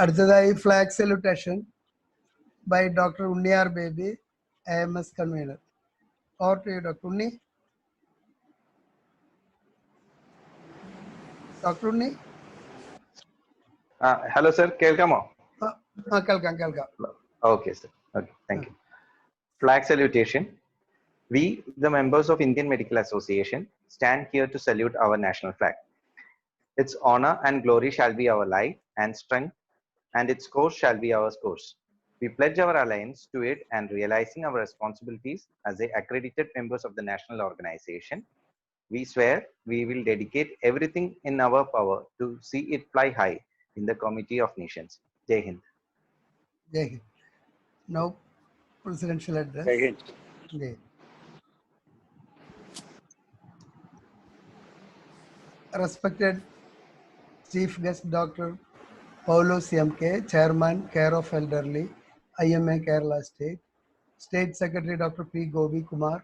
അടുത്തതായി flag salutation by Dr. Unniyar Baby, AMS convener. Over to you, Dr. Unni. Dr. Unni. Hello, sir. Kelkamo. Kelkam. Okay, sir. Okay, thank you. Flag salutation. We, the members of Indian Medical Association, stand here to salute our national flag. Its honor and glory shall be our light and strength, and its course shall be our course. We pledge our alliance to it and realizing our responsibilities as the accredited members of the national organization. We swear we will dedicate everything in our power to see it fly high in the Committee of Nations. Jai Hind. Jai Hind. Now, presidential address. Jai Hind. Jai. Respected Chief Guest Dr. Paulo CMK, Chairman, Care of Elderly, IMA Kerala State. State Secretary Dr. P. Gobi Kumar.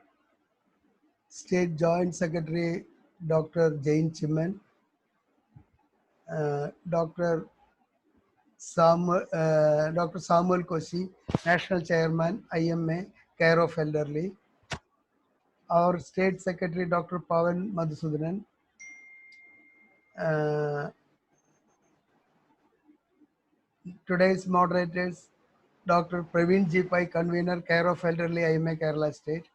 State Joint Secretary Dr. Jain Chiman. Dr. Samuel Koshi, National Chairman, IMA Care of Elderly. Our State Secretary Dr. Pavan Madhusudanan. Today's moderators, Dr. Praveen G. Pai, Convener, Care of Elderly, IMA Kerala State,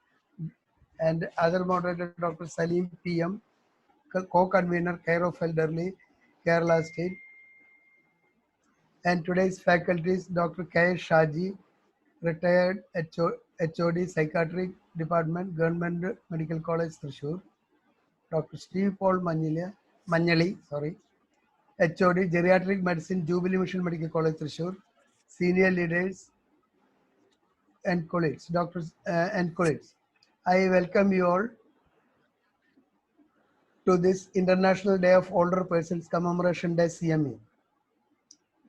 and other moderator, Dr. Salim PM, Co-Convener, Care of Elderly, Kerala State, and today's faculties, Dr. K. Shaji, retired HOD, Psychiatric Department, Government Medical College, Thrissur, Dr. Steve Paul Manyali, HOD, Geriatric Medicine, Jubilee Mission Medical College, Thrissur, senior leaders and colleagues, doctors and colleagues. I welcome you all to this International Day of Older Persons Commemoration Day CME.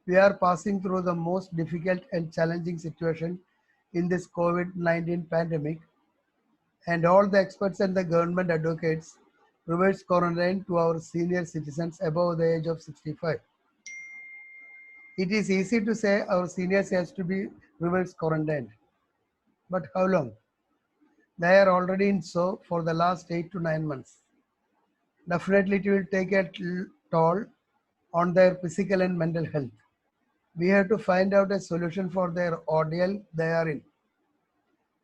We are passing through the most difficult and challenging situation in this COVID-19 pandemic, and all the experts and the government advocates reverse quarantine to our senior citizens above the age of 65. It is easy to say our seniors has to be reverse quarantined, but how long? They are already in so for the last 8 to 9 months. Definitely it will take a toll on their physical and mental health. We have to find out a solution for their ordeal they are in.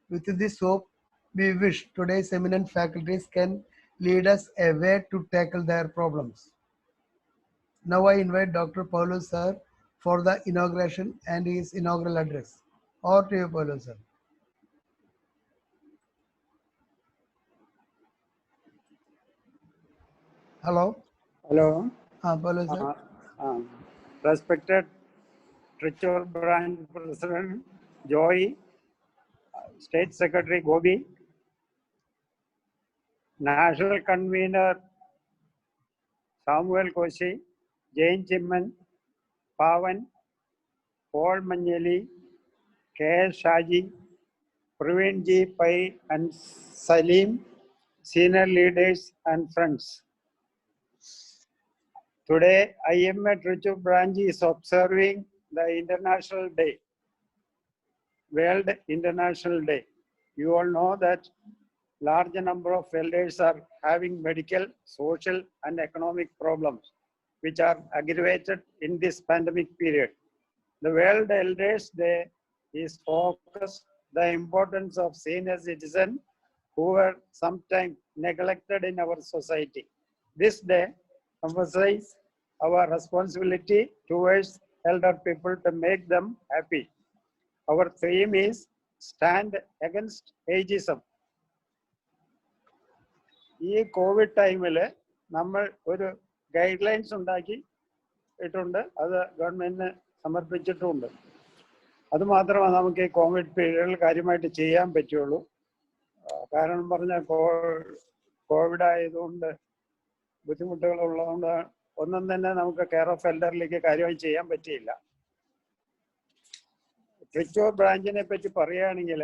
With this hope, we wish today's eminent faculties can lead us a way to tackle their problems. Now I invite Dr. Paulo sir for the inauguration and his inaugural address. Over to you, Paulo sir. Hello. Hello. Paulo sir. Respected Trichy Branch President Joy, State Secretary Gobi, National Convener Samuel Koshi, Jain Chimman, Pavan, Paul Manyali, K. Shaji, Praveen G. Pai, and Salim, senior leaders and friends. Today, IMA Trichy Branch is observing the International Day, World International Day. You all know that large number of elders are having medical, social, and economic problems, which are aggravated in this pandemic period. The World Elders Day is focused the importance of senior citizens who were sometimes neglected in our society. This day emphasizes our responsibility towards elder people to make them happy. Our theme is Stand Against Ageism. ഈ Covid ടൈമിൽ നമ്മൾ ഒരു guide lines ഉണ്ടാക്കിയിട്ടുണ്ട്, അത് ഗവൺമെന്റിന് സമർപ്പിച്ചിട്ടുമുണ്ട്. അതുമാത്രമാണ് നമുക്ക് ഈ Covid പീരീഡിൽ കാര്യമായിട്ട് ചെയ്യാൻ പറ്റുള്ളൂ. കാരണം പറഞ്ഞാൽ കോവിഡ് ആയതുകൊണ്ട് ബുദ്ധിമുട്ടുകൾ ഉള്ളതുകൊണ്ട് ഒന്നും തന്നെ നമുക്ക് കെയർ ഓഫ് എൽഡറിലേക്ക് കാര്യമായി ചെയ്യാൻ പറ്റിയില്ല. ട്രിച്ചൂർ ബ്രാഞ്ചിനെ പറ്റി പറയുകയാണെങ്കിൽ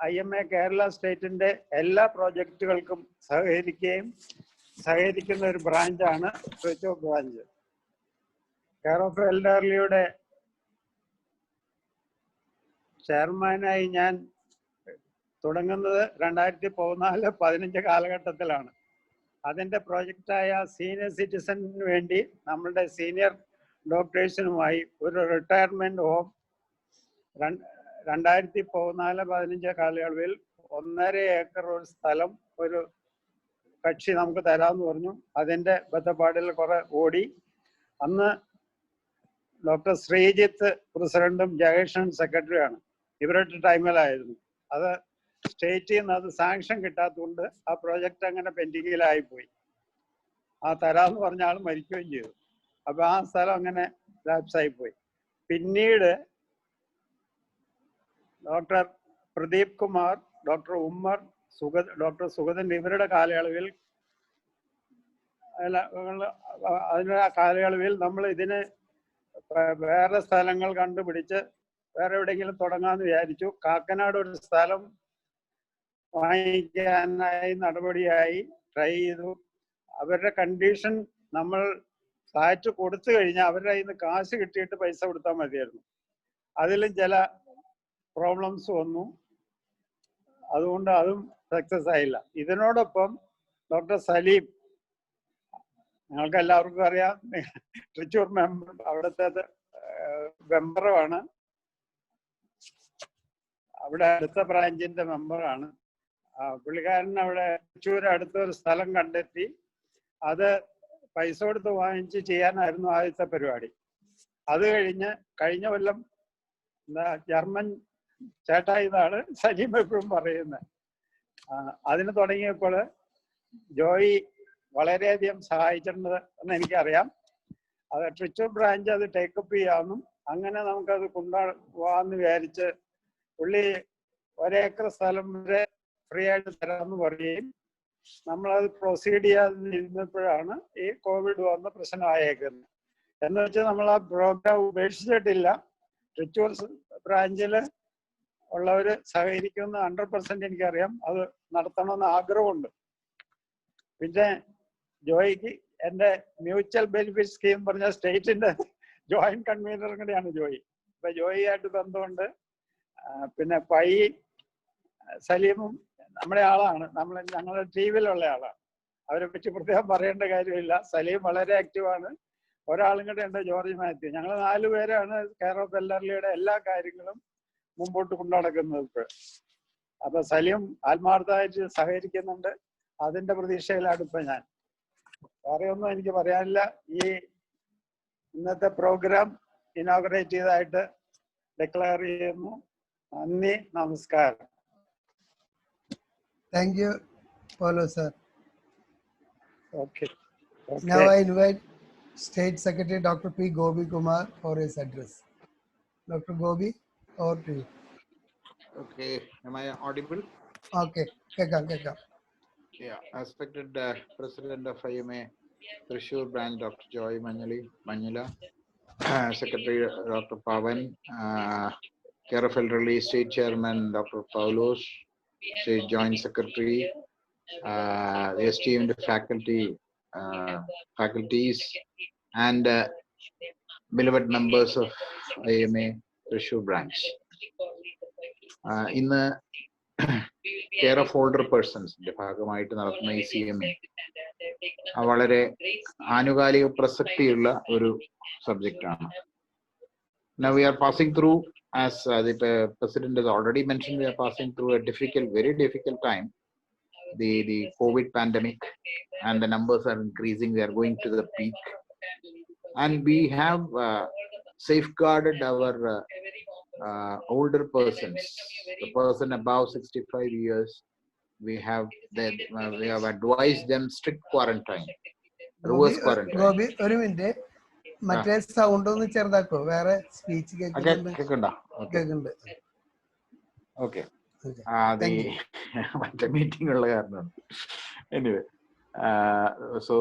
IMA കേരള സ്റ്റേറ്റിന്റെ എല്ലാ പ്രോജക്റ്റുകൾക്കും സഹകരിക്കുന്ന ഒരു ബ്രാഞ്ചാണ് ട്രിച്ചൂർ ബ്രാഞ്ച്. കെയർ ഓഫ് എൽഡർലിയുടെ ചെയർമാനായി ഞാൻ തുടങ്ങുന്നത് 2014-15 കാലഘട്ടത്തിലാണ്. അതിൻ്റെ പ്രോജക്റ്റായ സീനിയർ സിറ്റിസണിന് വേണ്ടി നമ്മളുടെ സീനിയർ ഡോക്ടേഴ്സിനുമായി ഒരു റിട്ടയർമെൻറ്റ് ഹോം 2014-15 കാലയളവിൽ 1.5 ഏക്കർ ഒരു സ്ഥലം ഒരു കക്ഷി നമുക്ക് തരാമെന്ന് പറഞ്ഞു. അതിൻ്റെ ബന്ധപ്പാടിൽ കുറെ ഓടി. അന്ന് ഡോക്ടർ ശ്രീജിത്ത് പ്രസിഡന്റും ജയകൃഷ്ണൻ സെക്രട്ടറിയാണ്. ഇവരുടെ ടൈമിലായിരുന്നു അത്. സ്റ്റേറ്റിൽ നിന്ന് അത് സാങ്ഷൻ കിട്ടാത്തതുകൊണ്ട് ആ പ്രോജക്റ്റ് അങ്ങനെ പെൻഡിങ്ങിലായിപ്പോയി. ആ തരാമെന്ന് പറഞ്ഞ ആൾ മരിക്കുകയും ചെയ്തു. അപ്പൊ ആ സ്ഥലം അങ്ങനെ ലാപ്സായിപ്പോയി. പിന്നീട് doctor Pradeep Kumar, doctor Ummer, doctor Sugathan ഇവരുടെ കാലയളവിൽ അതിൻ്റെ ആ കാലയളവിൽ നമ്മൾ ഇതിന് വേറെ സ്ഥലങ്ങൾ കണ്ടുപിടിച്ച് വേറെ എവിടെയെങ്കിലും തുടങ്ങാമെന്ന് വിചാരിച്ചു. കാക്കനാട് ഒരു സ്ഥലം വാങ്ങിക്കാനായി നടപടിയായി ട്രൈ ചെയ്തു. അവരുടെ കണ്ടീഷൻ നമ്മൾ ഫ്ലാറ്റ് കൊടുത്തു കഴിഞ്ഞാൽ അവരുടെ കയ്യിൽ നിന്ന് കാശ് കിട്ടിയിട്ട് പൈസ കൊടുത്താൽ മതിയായിരുന്നു. അതിലും ചില പ്രോബ്ലംസ് വന്നു. അതുകൊണ്ട് അതും സക്സസ് ആയില്ല. ഇതിനോടൊപ്പം ഡോക്ടർ സലീം, ഞങ്ങൾക്ക് എല്ലാവർക്കും അറിയാം, തൃശ്ശൂർ മെമ്പർ, അവിടുത്തെ മെമ്പറുമാണ്, അവിടെ അടുത്ത ബ്രാഞ്ചിന്റെ മെമ്പറാണ്. പുള്ളിക്കാരൻ അവിടെ തൃശ്ശൂർ അടുത്തൊരു സ്ഥലം കണ്ടെത്തി അത് പൈസ കൊടുത്ത് വാങ്ങിച്ച് ചെയ്യാനായിരുന്നു ആദ്യത്തെ പരിപാടി. അത് കഴിഞ്ഞ കൊല്ലം ജർമ്മൻ ചേട്ടായി എന്നാണ് സലീം എപ്പോഴും പറയുന്നത്. അതിന് തുടങ്ങിയപ്പോൾ ജോയി വളരെയധികം സഹായിച്ചിട്ടുണ്ട് എന്ന് എനിക്കറിയാം. അത് തൃശ്ശൂർ ബ്രാഞ്ച് അത് ടേക്കപ്പ് ചെയ്യാമെന്നും അങ്ങനെ നമുക്കത് കൊണ്ടുപോകാമെന്ന് വിചാരിച്ച് പുള്ളി 1 ഏക്കർ സ്ഥലം വരെ ഫ്രീ ആയിട്ട് തരാമെന്ന് പറയുകയും നമ്മളത് പ്രൊസീഡ് ചെയ്യാതിരുന്നപ്പോഴാണ് ഈ കോവിഡ് വന്ന പ്രശ്നമായേക്കുന്നത്. എന്ന് വെച്ചാൽ നമ്മൾ ആ പ്രോഗ്രാം ഉപേക്ഷിച്ചിട്ടില്ല. തൃശ്ശൂർ ബ്രാഞ്ചിൽ ഉള്ളവർ സഹകരിക്കുന്ന 100% എനിക്കറിയാം. അത് നടത്തണമെന്ന് ആഗ്രഹമുണ്ട്. പിന്നെ ജോയിക്ക് എൻ്റെ മ്യൂച്വൽ ബെനിഫിറ്റ് സ്കീം പറഞ്ഞ സ്റ്റേറ്റിന്റെ ജോയിന്റ് കൺവീനറും കൂടെയാണ് ജോയി. ഇപ്പൊ ജോയിയായിട്ട് ബന്ധമുണ്ട്. പിന്നെ പൈ സലീമും നമ്മുടെ ആളാണ്, ഞങ്ങളുടെ ടീമിലുള്ള ആളാണ്. അവരെ പറ്റി പ്രത്യേകം പറയേണ്ട കാര്യമില്ല. സലീം വളരെ ആക്റ്റീവാണ്. ഒരാളും കൂടെ ഉണ്ട്, ജോർജ് മാത്യു. ഞങ്ങൾ 4 പേരാണ് കെയർ ഓഫ് എൽഡർലിയുടെ എല്ലാ കാര്യങ്ങളും മുമ്പോട്ട് കൊണ്ടു നടക്കുന്നത് ഇപ്പോൾ. അപ്പൊ സലീം ആത്മാർത്ഥമായിട്ട് സഹകരിക്കുന്നുണ്ട്. അതിന്റെ പ്രതീക്ഷയിലാണ് ഇപ്പൊ ഞാൻ. വേറെ ഒന്നും എനിക്ക് പറയാനില്ല. ഈ ഇന്നത്തെ പ്രോഗ്രാം ഇനോഗ്രേറ്റ് ചെയ്തതായിട്ട് ഡിക്ലെയർ ചെയ്യുന്നു. നന്ദി, നമസ്കാരം. Thank you, Paulo sir. Okay. Now I invite State Secretary Dr. P. Gobi Kumar for his address. Dr. Gobi, over to you. Okay, am I audible? Okay, kekam. Yeah, respected President of IMA Thrissur branch, Dr. Joy Manila, Secretary Dr. Pavan, Care of Elderly State Chairman Dr. Paulos, State Joint Secretary, the esteemed faculties, and beloved members of IMA Thrissur branch. In the care of older പേഴ്സൺസിന്റെ ഭാഗമായിട്ട് നടത്തുന്ന ഈ CMA വളരെ ആനുകാലിക പ്രസക്തിയുള്ള ഒരു subject ആണ്. Now we are passing through, as the President has already mentioned, we are passing through a very difficult time. The COVID pandemic, and the numbers are increasing. We are going to the peak, and we have safeguarded our older persons, the person above 65 years. We have advised them strict quarantine, reverse quarantine. Gobi, ഒരു minute, മറ്റേ sound ഒന്ന് ചെറുതാക്കോ, വേറെ speech കേൾക്കുന്നുണ്ട്. Okay. മറ്റേ meeting ഉള്ള കാരണം. Anyway, so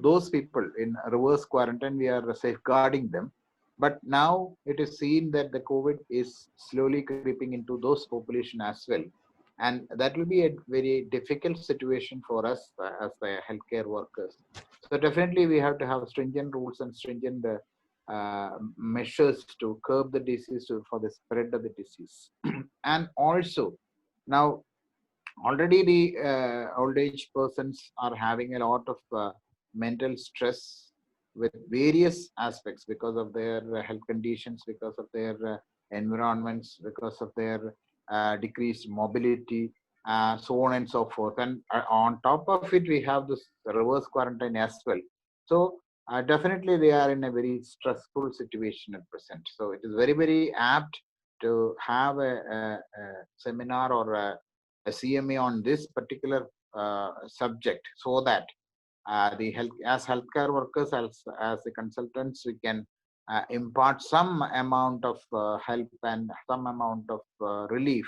those people in reverse quarantine, we are safeguarding them. But now it is seen that the COVID is slowly creeping into those population as well. And that will be a very difficult situation for us as the healthcare workers. So definitely we have to have stringent rules and stringent measures to curb the disease for the spread of the disease. And also now already the old age persons are having a lot of mental stress with various aspects because of their health conditions, because of their environments, because of their decreased mobility, so on and so forth. And on top of it, we have this reverse quarantine as well. So definitely they are in a very stressful situation at present. So it is very, very apt to have a seminar or a CMA on this particular subject, so that the healthcare workers, as the consultants, we can impart some amount of help and some amount of relief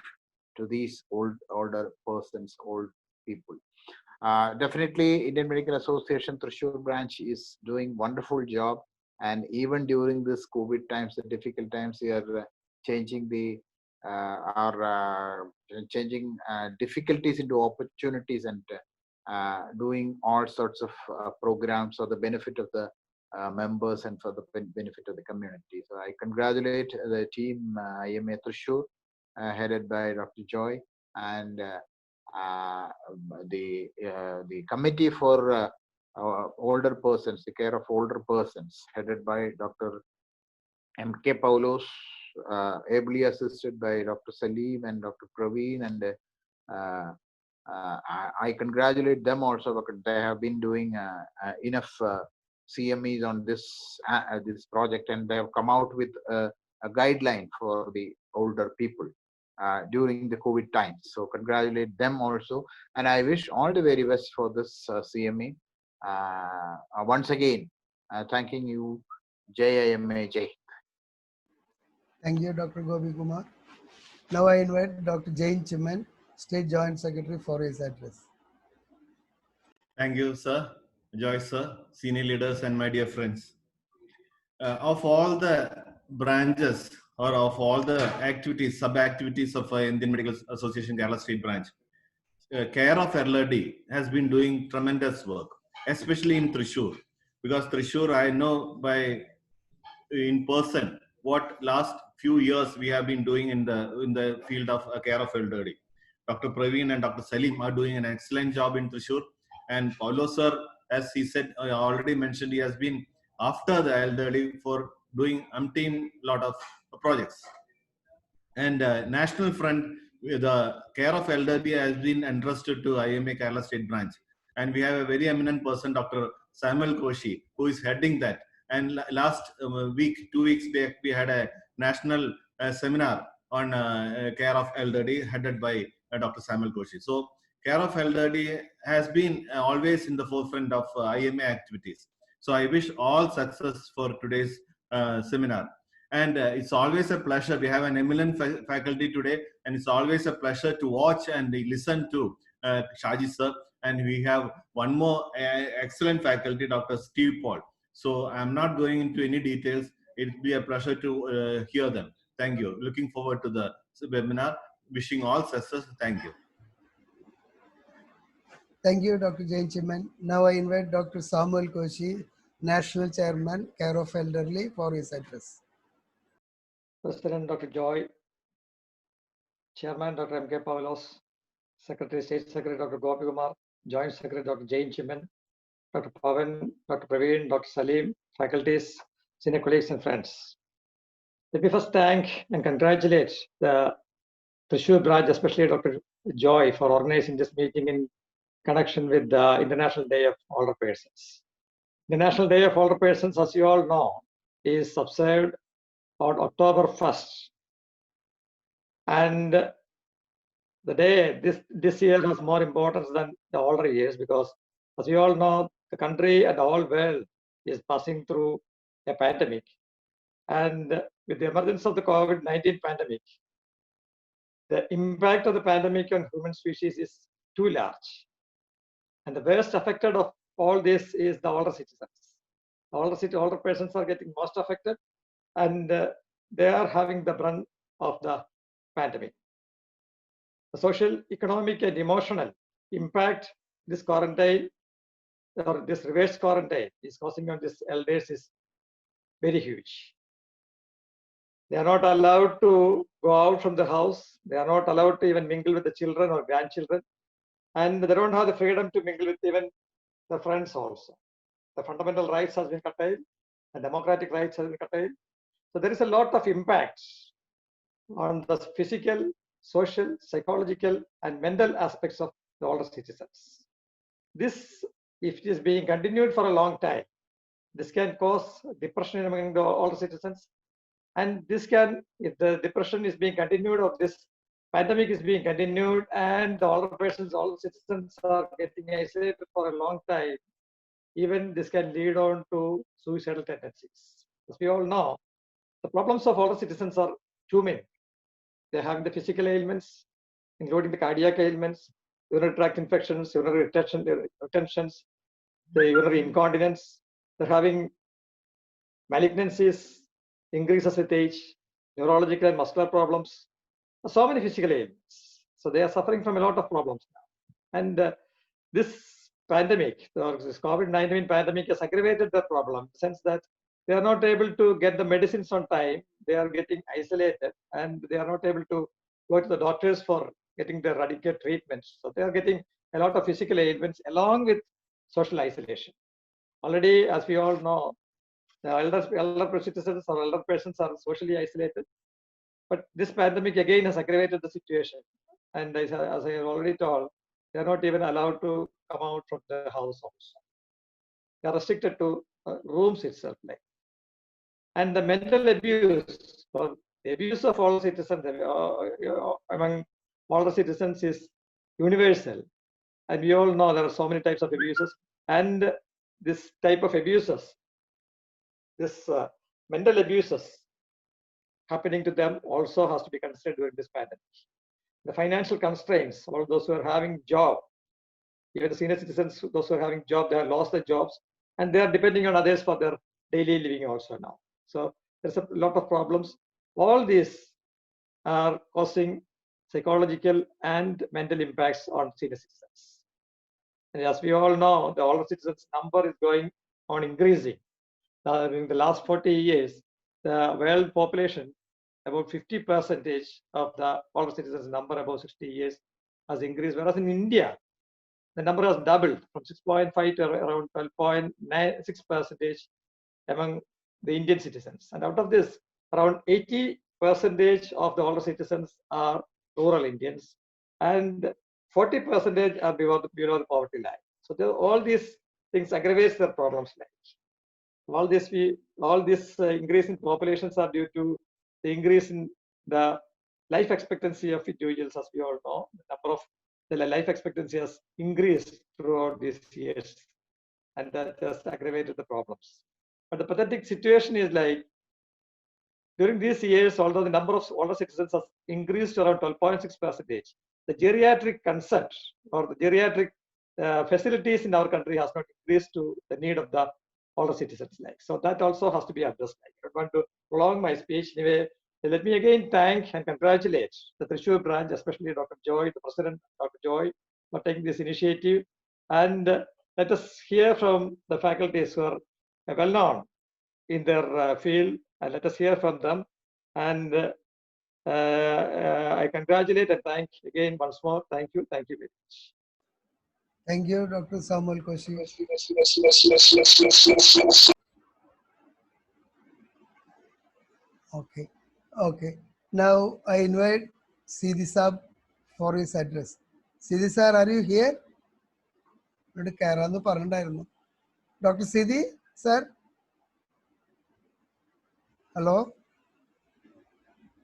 to these older persons, old people. Definitely, Indian Medical Association Thrissur branch is doing wonderful job, and even during this COVID times, the difficult times, we are changing the changing difficulties into opportunities, and doing all sorts of programs for the benefit of the members and for the benefit of the community. So I congratulate the team IMA Thrissur, headed by Dr. Joy, and the committee for older persons, the care of older persons, headed by Dr. M.K. Paulos, ably assisted by Dr. Salim and Dr. Praveen, and I congratulate them also, because they have been doing enough CMEs on this project, and they have come out with a guideline for the older people during the COVID times. So congratulate them also, and I wish all the very best for this CME. Once again, thanking you, JIMA Jai. Thank you, Dr. Gopi Kumar. Now I invite Dr. Jain Chiman, State Joint Secretary, for his address. Thank you, sir. Joyce, sir, senior leaders, and my dear friends. Of all the branches or of all the activities, sub-activities of Indian Medical Association Kerala State Branch, care of elderly has been doing tremendous work, especially in Thrissur, because Thrissur, I know by in person what last few years we have been doing in the field of care of elderly. Dr. Praveen and Dr. Salim are doing an excellent job in Thrissur, and Paulo sir, as he said, I already mentioned, he has been after the elderly for doing umpteen lot of projects. And national front, the care of elderly has been entrusted to IMA Kerala State Branch, and we have a very eminent person, Dr. Samuel Koshi, who is heading that. And last week, 2 weeks back, we had a national seminar on care of elderly headed by Dr. Samuel Koshi. So care of elderly has been always in the forefront of IMA activities. So I wish all success for today's seminar. And it's always a pleasure. We have an eminent faculty today, and it's always a pleasure to watch and listen to Shaji sir. And we have one more excellent faculty, Dr. Steve Paul. So I'm not going into any details. It'll be a pleasure to hear them. Thank you. Looking forward to the webinar. Wishing all success. Thank you. Thank you, Dr. Jain Chiman. Now I invite Dr. Samuel Koshi, National Chairman, Care of Elderly, for his address. President Dr. Joy, Chairman Dr. M.K. Paulos, Secretary, State Secretary Dr. Gopi Kumar, Joint Secretary Dr. Jain Chiman, Dr. Pavan, Dr. Praveen, Dr. Salim, faculties, senior colleagues and friends. Let me first thank and congratulate the Thrissur branch, especially Dr. Joy, for organizing this meeting in connection with the International Day of Older Persons. The National Day of Older Persons, as you all know, is observed on October 1st. And the day this year has more importance than the older years, because as you all know, the country and the whole world is passing through a pandemic. And with the emergence of the COVID-19 pandemic, the impact of the pandemic on human species is too large. And the worst affected of all this is the older citizens. The older persons are getting most affected, and they are having the brunt of the pandemic. The social, economic, and emotional impact this quarantine or this reverse quarantine is causing on these elders is very huge. They are not allowed to go out from the house. They are not allowed to even mingle with the children or grandchildren. And they don't have the freedom to mingle with even their friends also. The fundamental rights has been curtailed, and democratic rights has been curtailed. So there is a lot of impact on the physical, social, psychological, and mental aspects of the older citizens. This, if it is being continued for a long time, this can cause depression among the older citizens. And this can, if the depression is being continued or this pandemic is being continued and the older persons, older citizens are getting isolated for a long time, even this can lead on to suicidal tendencies. As we all know, the problems of older citizens are too many. They're having the physical ailments, including the cardiac ailments, urinary tract infections, urinary retentions, the urinary incontinence. They're having malignancies, increases with age, neurological and muscular problems, so many physical ailments. So they are suffering from a lot of problems now. And this pandemic, this COVID-19 pandemic has aggravated the problem in the sense that they are not able to get the medicines on time. They are getting isolated and they are not able to go to the doctors for getting the adequate treatments. So they are getting a lot of physical ailments along with social isolation. Already, as we all know, the elder citizens or elder persons are socially isolated. But this pandemic again has aggravated the situation. And as I have already told, they are not even allowed to come out from the house also. They are restricted to rooms itself. And the mental abuse, or the abuse of all citizens among all the citizens is universal. And we all know there are so many types of abuses. And this type of abuses, this mental abuses happening to them also has to be considered during this pandemic. The financial constraints, all those who are having job, even the senior citizens, those who are having job, they have lost their jobs and they are depending on others for their daily living also now. So there's a lot of problems. All these are causing psychological and mental impacts on senior citizens. And as we all know, the older citizens number is going on increasing. In the last 40 years, the world population, about 50% of the older citizens number above 60 years has increased, whereas in India, the number has doubled from 6.5 to around 12.96% among the Indian citizens. And out of this, around 80% of the older citizens are rural Indians and 40% are below the poverty line. So all these things aggravate their problems. All this increase in populations are due to the increase in the life expectancy of individuals. As we all know, the life expectancy has increased throughout these years, and that has aggravated the problems. But the pathetic situation is during these years, although the number of older citizens has increased to around 12.6%, the geriatric consent or the geriatric facilities in our country has not increased to the need of the older citizens. So that also has to be addressed. I don't want to prolong my speech. Anyway, let me again thank and congratulate the Thrissur branch, especially Dr. Joy, the president, Dr. Joy, for taking this initiative. And let us hear from the faculties who are well known in their field, and let us hear from them. And I congratulate and thank again once more. Thank you very much. Thank you, Dr. Samuel Koshi. Okay. Now I invite Sidi Saab for his address. Sidi sir, are you here? Dr. Sidi, sir? Hello?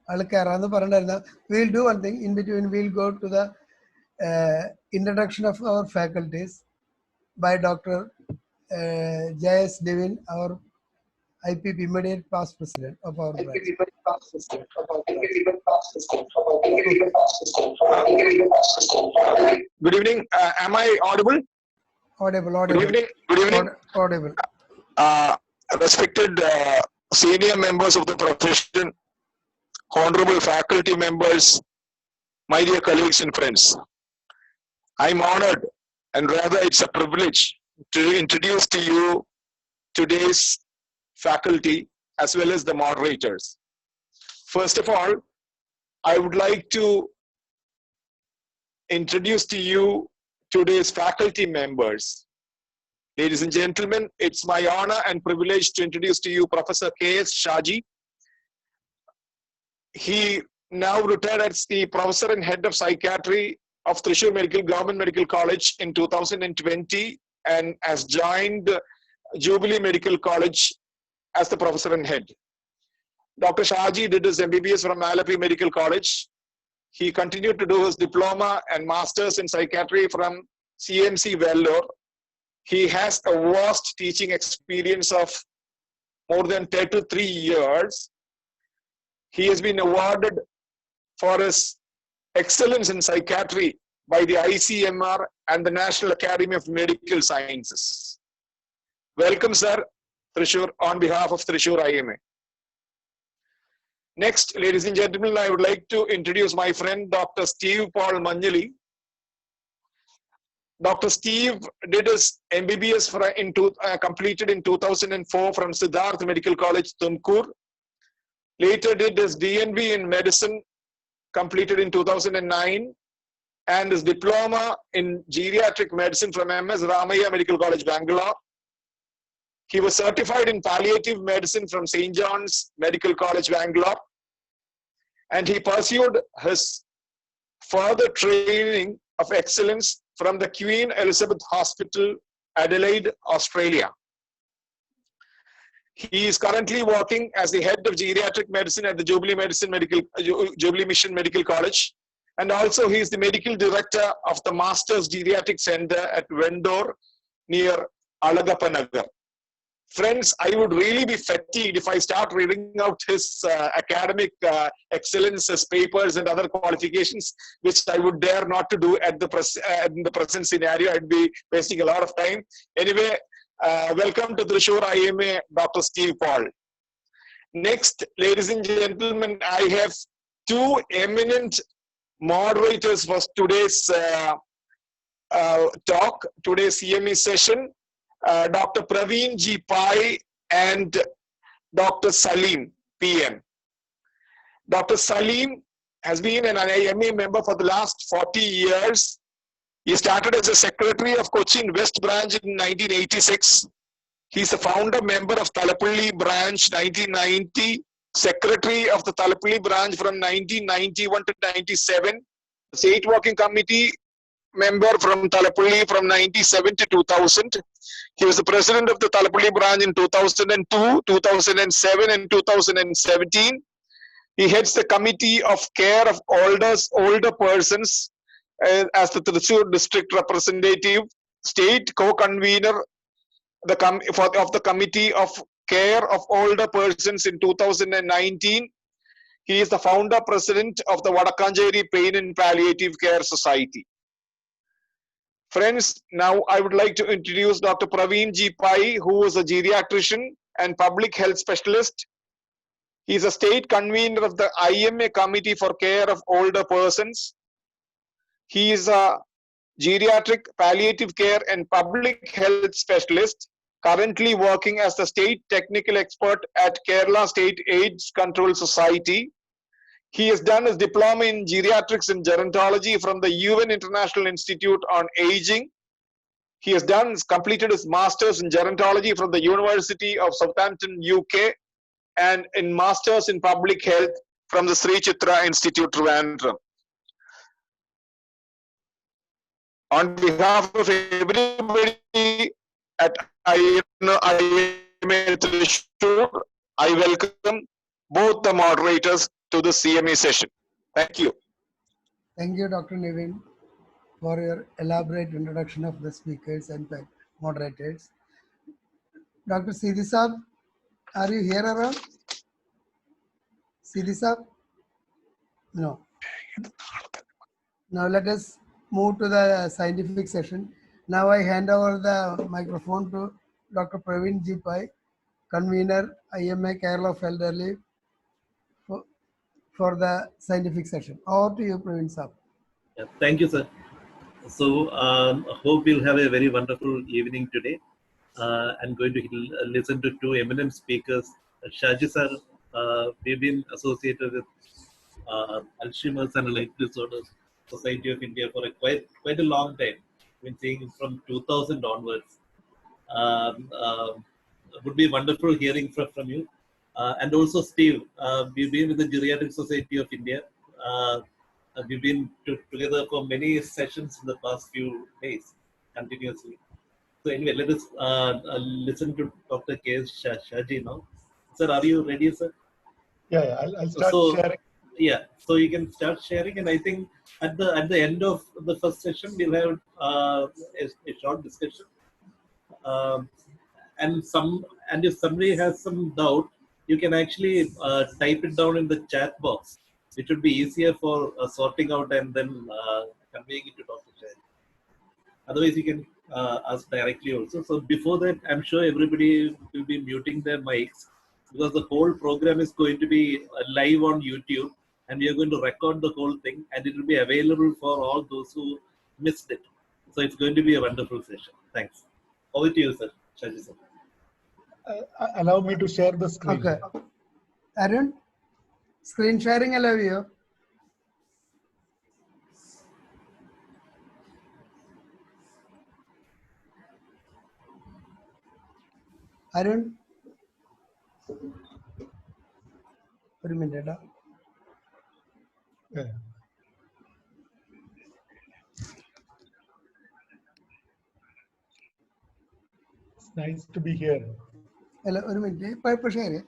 We'll do one thing. In between, we'll go to the introduction of our faculties by Dr. J.S. Devin, our IPP immediate past president of our branch. Good evening. Am I audible? Audible. Good evening. Audible. Respected senior members of the profession, honorable faculty members, my dear colleagues and friends. I'm honored, and rather it's a privilege to introduce to you today's faculty as well as the moderators. First of all, I would like to introduce to you today's faculty members. Ladies and gentlemen, it's my honor and privilege to introduce to you Professor K.S. Shaji. He now retired as the Professor and Head of Psychiatry of Thrissur Government Medical College in 2020 and has joined Jubilee Medical College as the Professor and Head. Dr. Shaji did his MBBS from Malapi Medical College. He continued to do his diploma and masters in psychiatry from CMC Vellore. He has a vast teaching experience of more than 33 years. He has been awarded for his excellence in psychiatry by the ICMR and the National Academy of Medical Sciences. Welcome, sir, Thrissur, on behalf of Thrissur IMA. Next, ladies and gentlemen, I would like to introduce my friend, Dr. Steve Paul Manjali. Dr. Steve did his MBBS completed in 2004 from Siddharth Medical College, Tumkur. Later did his DNB in medicine, completed in 2009, and his diploma in geriatric medicine from MS Ramaiah Medical College, Bangalore. He was certified in palliative medicine from St. John's Medical College, Bangalore. And he pursued his further training of excellence from the Queen Elizabeth Hospital, Adelaide, Australia. He is currently working as the head of geriatric medicine at the Jubilee Mission Medical College. And also he is the medical director of the Masters Geriatric Center at Vendor near Alagapanagar. Friends, I would really be fatigued if I start reading out his academic excellence, his papers and other qualifications, which I would dare not to do at in the present scenario. I'd be wasting a lot of time. Anyway, welcome to Thrissur IMA, Dr. Steve Paul. Next, ladies and gentlemen, I have two eminent moderators for today's talk, today's CME session. Dr. Praveen G. Pai and Dr. Salim, PM. Dr. Salim has been an IMA member for the last 40 years. He started as a secretary of Cochin West Branch in 1986. He's a founder member of Thalapalli Branch 1990, secretary of the Thalapalli Branch from 1991 to 97, state working committee member from Thalapalli from 97 to 2000. He was the president of the Thalapalli branch in 2002, 2007 and 2017. He heads the committee of care of older persons as the Thrissur district representative, state co-convener of the committee of care of older persons in 2019. He is the founder president of the Vadakkancheri Pain and Palliative Care Society. Friends, now I would like to introduce Dr. Praveen G. Pai, who is a geriatrician and public health specialist. He is a state convener of the IMA Committee for Care of Older Persons. He is a geriatric palliative care and public health specialist, currently working as the state technical expert at Kerala State AIDS Control Society. He has done his diploma in geriatrics and gerontology from the UN International Institute on Aging. He has completed his masters in gerontology from the University of Southampton, UK, and in masters in public health from the Sri Chitra Institute, Trivandrum. On behalf of everybody at IMA Thrissur, I welcome both the moderators to the CME session. Thank you. Thank you, Dr. Niveen, for your elaborate introduction of the speakers and the moderators. Dr. Sidhi Saab, are you here around? Sidhi Saab? No. Now let us move to the scientific session. Now I hand over the microphone to Dr. Praveen G. Pai, convener, IMA Kerala of Elderly, for the scientific session. Over to you, Praveen Saab. Yeah, thank you, sir. So, hope we'll have a very wonderful evening today. I'm going to listen to two eminent speakers Shaji sir, we've been associated with Alzheimer's and Related Disorders Society of India for quite a long time. Been seeing from 2000 onwards. Would be wonderful hearing from you. And also Steve, we've been with the Geriatric Society of India. We've been together for many sessions in the past few days, continuously. So anyway, let us listen to Dr. K.S. Shaji now. Sir, are you ready, sir? Yeah, I'll start sharing. Yeah, so you can start sharing, and I think at the end of the first session we'll have a short discussion. And if somebody has some doubt, you can actually type it down in the chat box. It would be easier for sorting out and then conveying it to Dr. Shaji. Otherwise, you can ask directly also. So before that, I'm sure everybody will be muting their mics because the whole program is going to be live on YouTube, and we are going to record the whole thing, and it will be available for all those who missed it. So it's going to be a wonderful session. Thanks. Over to you, sir. Shaji, sir. Allow me to share the screen. Okay. Arun, screen sharing allow you. Arun, ഒരു minute. Yeah. It's nice to be here. അല്ല ഒരു minute ഇപ്പൊ share ചെയ്യാം.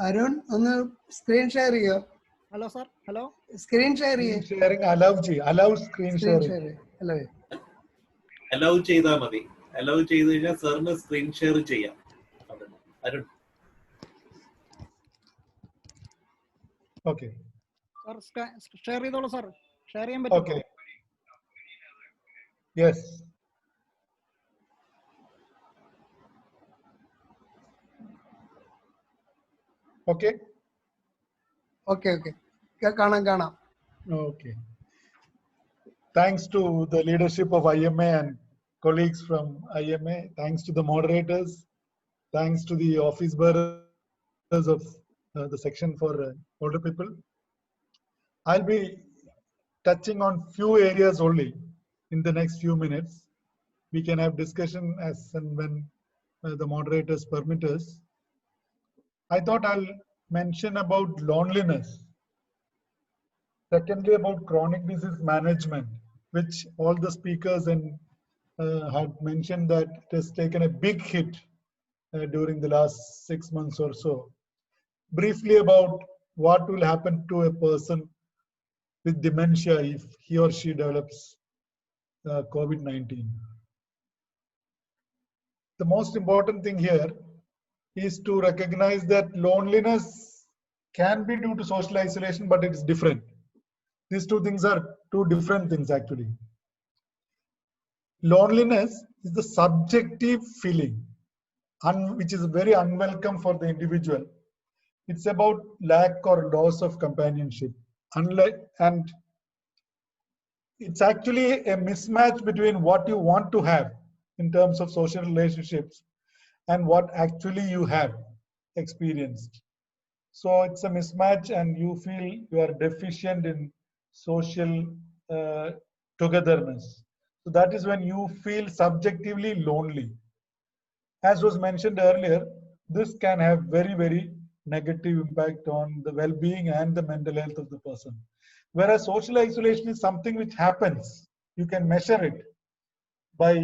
അരുൺ ഒന്ന് screen share ചെയ്യോ? Hello sir, hello. Screen share ചെയ്യേ. Sharing allow screen sharing. Allow ചെയ്താൽ മതി. അലൗ ചെയ്ത് കഴിഞ്ഞാൽ സാറിന് സ്ക്രീൻ ഷെയർ ചെയ്യാം. അരുൺ. ഓക്കെ. സർ ഷെയർ ചെയ്തോളൂ സർ. ഷെയർ ചെയ്യാൻ പറ്റും. ഓക്കെ. യെസ്. Okay. Okay. കാണാം. Okay. Thanks to the leadership of IMA and colleagues from IMA. Thanks to the moderators. Thanks to the office bearers of the section for older people. I'll be touching on few areas only in the next few minutes. We can have discussion as and when the moderators permit us. I thought I'll mention about loneliness. Secondly, about chronic disease management, which all the speakers had mentioned that it has taken a big hit during the last 6 months or so. Briefly about what will happen to a person with dementia if he or she develops COVID-19. The most important thing here is to recognize that loneliness can be due to social isolation, but it's different. These two things are two different things actually. Loneliness is the subjective feeling, which is very unwelcome for the individual. It's about lack or loss of companionship. And it's actually a mismatch between what you want to have in terms of social relationships and what actually you have experienced. So it's a mismatch and you feel you are deficient in social togetherness. So that is when you feel subjectively lonely. As was mentioned earlier, this can have very, very negative impact on the well-being and the mental health of the person. Whereas social isolation is something which happens. You can measure it by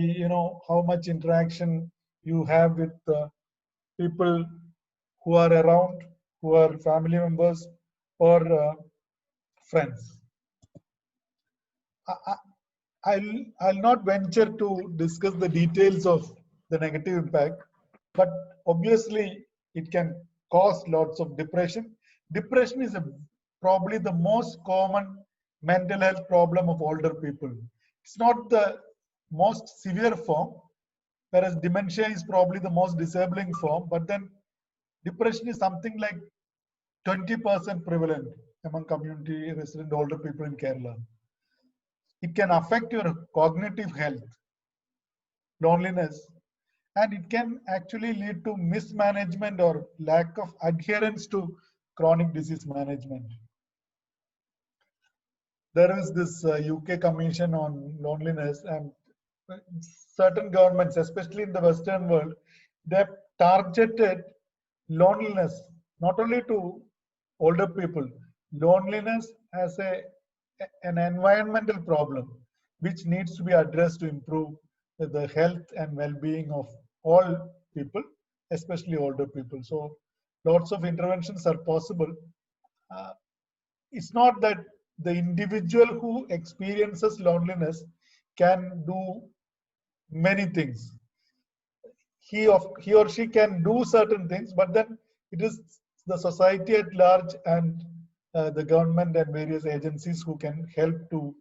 how much interaction you have with people who are around, who are family members or friends. I'll not venture to discuss the details of the negative impact, but obviously it can cause lots of depression. Depression is probably the most common mental health problem of older people. It's not the most severe form, whereas dementia is probably the most disabling form, but then depression is something like 20% prevalent among community resident older people in Kerala. It can affect your cognitive health, loneliness, and it can actually lead to mismanagement or lack of adherence to chronic disease management. There is this UK Commission on Loneliness, and certain governments, especially in the Western world, they've targeted loneliness not only to older people, loneliness as an environmental problem which needs to be addressed to improve the health and well-being of all people, especially older people. So lots of interventions are possible. It's not that the individual who experiences loneliness can do many things. He or she can do certain things, but then it is the society at large and the government and various agencies who can help to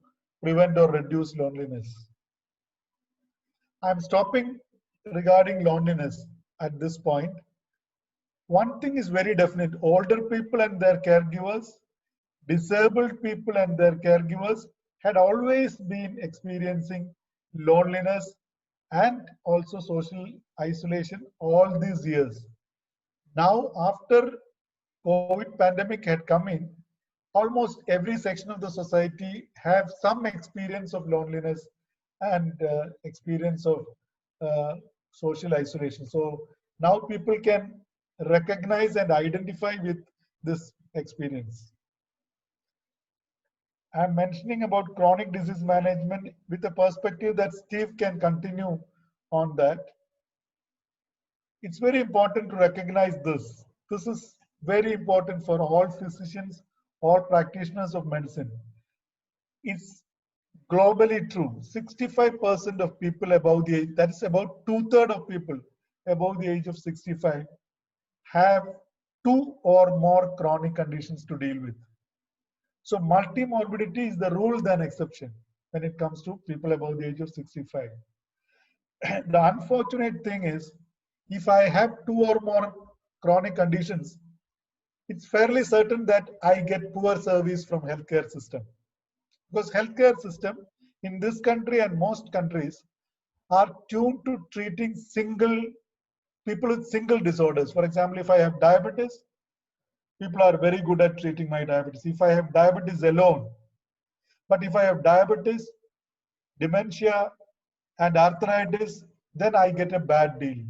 prevent or reduce loneliness. I'm stopping regarding loneliness at this point. One thing is very definite: older people and their caregivers, disabled people and their caregivers had always been experiencing loneliness and also social isolation all these years. Now, after COVID pandemic had come in, almost every section of the society have some experience of loneliness and experience of social isolation. So now people can recognize and identify with this experience. I'm mentioning about chronic disease management with a perspective that Steve can continue on that. It's very important to recognize this. This is very important for all physicians, all practitioners of medicine. It's globally true. 65% of people above the age, that is about 2/3 of people above the age of 65, have 2 or more chronic conditions to deal with. So multimorbidity is the rule than exception when it comes to people above the age of 65. The unfortunate thing is, if I have 2 or more chronic conditions, it's fairly certain that I get poor service from healthcare system. Because healthcare system in this country and most countries are tuned to treating people with single disorders. For example, if I have diabetes, people are very good at treating my diabetes. If I have diabetes alone, but if I have diabetes, dementia, and arthritis, then I get a bad deal.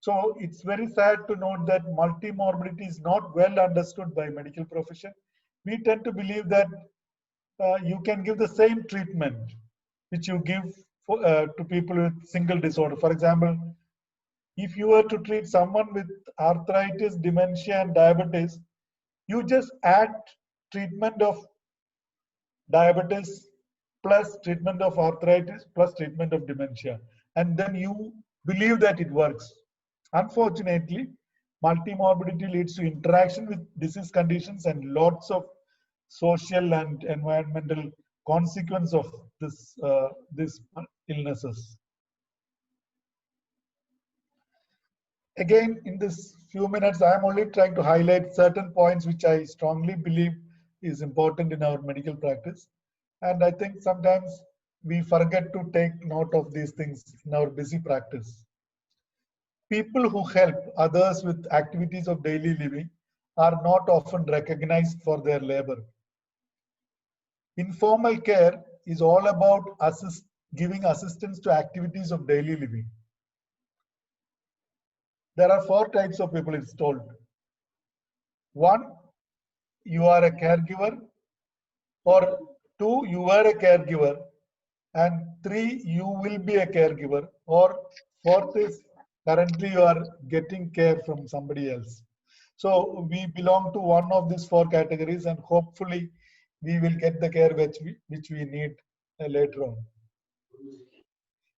So it's very sad to note that multimorbidity is not well understood by medical profession. We tend to believe that you can give the same treatment which you give to people with single disorder. For example, if you were to treat someone with arthritis, dementia, and diabetes, you just add treatment of diabetes plus treatment of arthritis plus treatment of dementia, and then you believe that it works. Unfortunately, multimorbidity leads to interaction with disease conditions and lots of social and environmental consequence of these illnesses. Again, in this few minutes, I am only trying to highlight certain points which I strongly believe is important in our medical practice. And I think sometimes we forget to take note of these things in our busy practice. People who help others with activities of daily living are not often recognized for their labor. Informal care is all about giving assistance to activities of daily living. There are 4 types of people, it's told. 1, you are a caregiver, or 2, you are a caregiver, and 3, you will be a caregiver, or 4th is currently you are getting care from somebody else. So we belong to one of these 4 categories, and hopefully we will get the care which we need later on.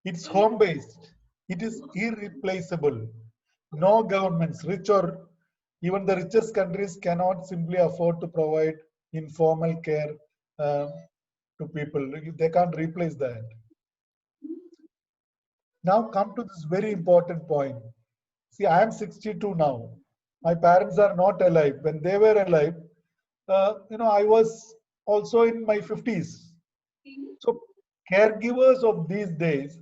It's home-based. It is irreplaceable. No governments, rich or even the richest countries, cannot simply afford to provide informal care to people. They can't replace that. Now come to this very important point. See, I am 62 now. My parents are not alive. When they were alive, I was also in my 50s. So caregivers of these days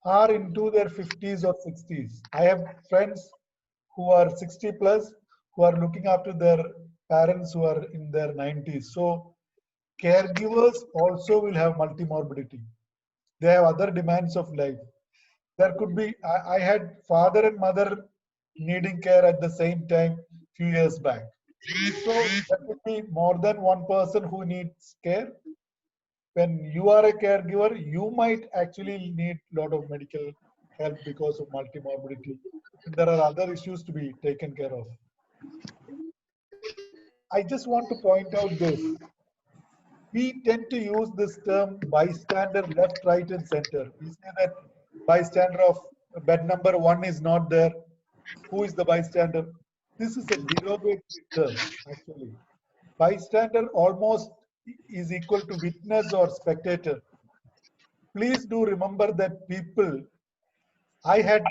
are into their 50s or 60s. I have friends who are 60 plus who are looking after their parents who are in their 90s. So caregivers also will have multimorbidity. They have other demands of life. There could be, I had father and mother needing care at the same time few years back. So there could be more than one person who needs care. When you are a caregiver, you might actually need a lot of medical help because of multimorbidity. And there are other issues to be taken care of. I just want to point out this. We tend to use this term bystander left, right, and center. We say that bystander of bed number 1 is not there. Who is the bystander? This is a derogatory term, actually. Bystander almost is equal to witness or spectator. Please do remember that people, I had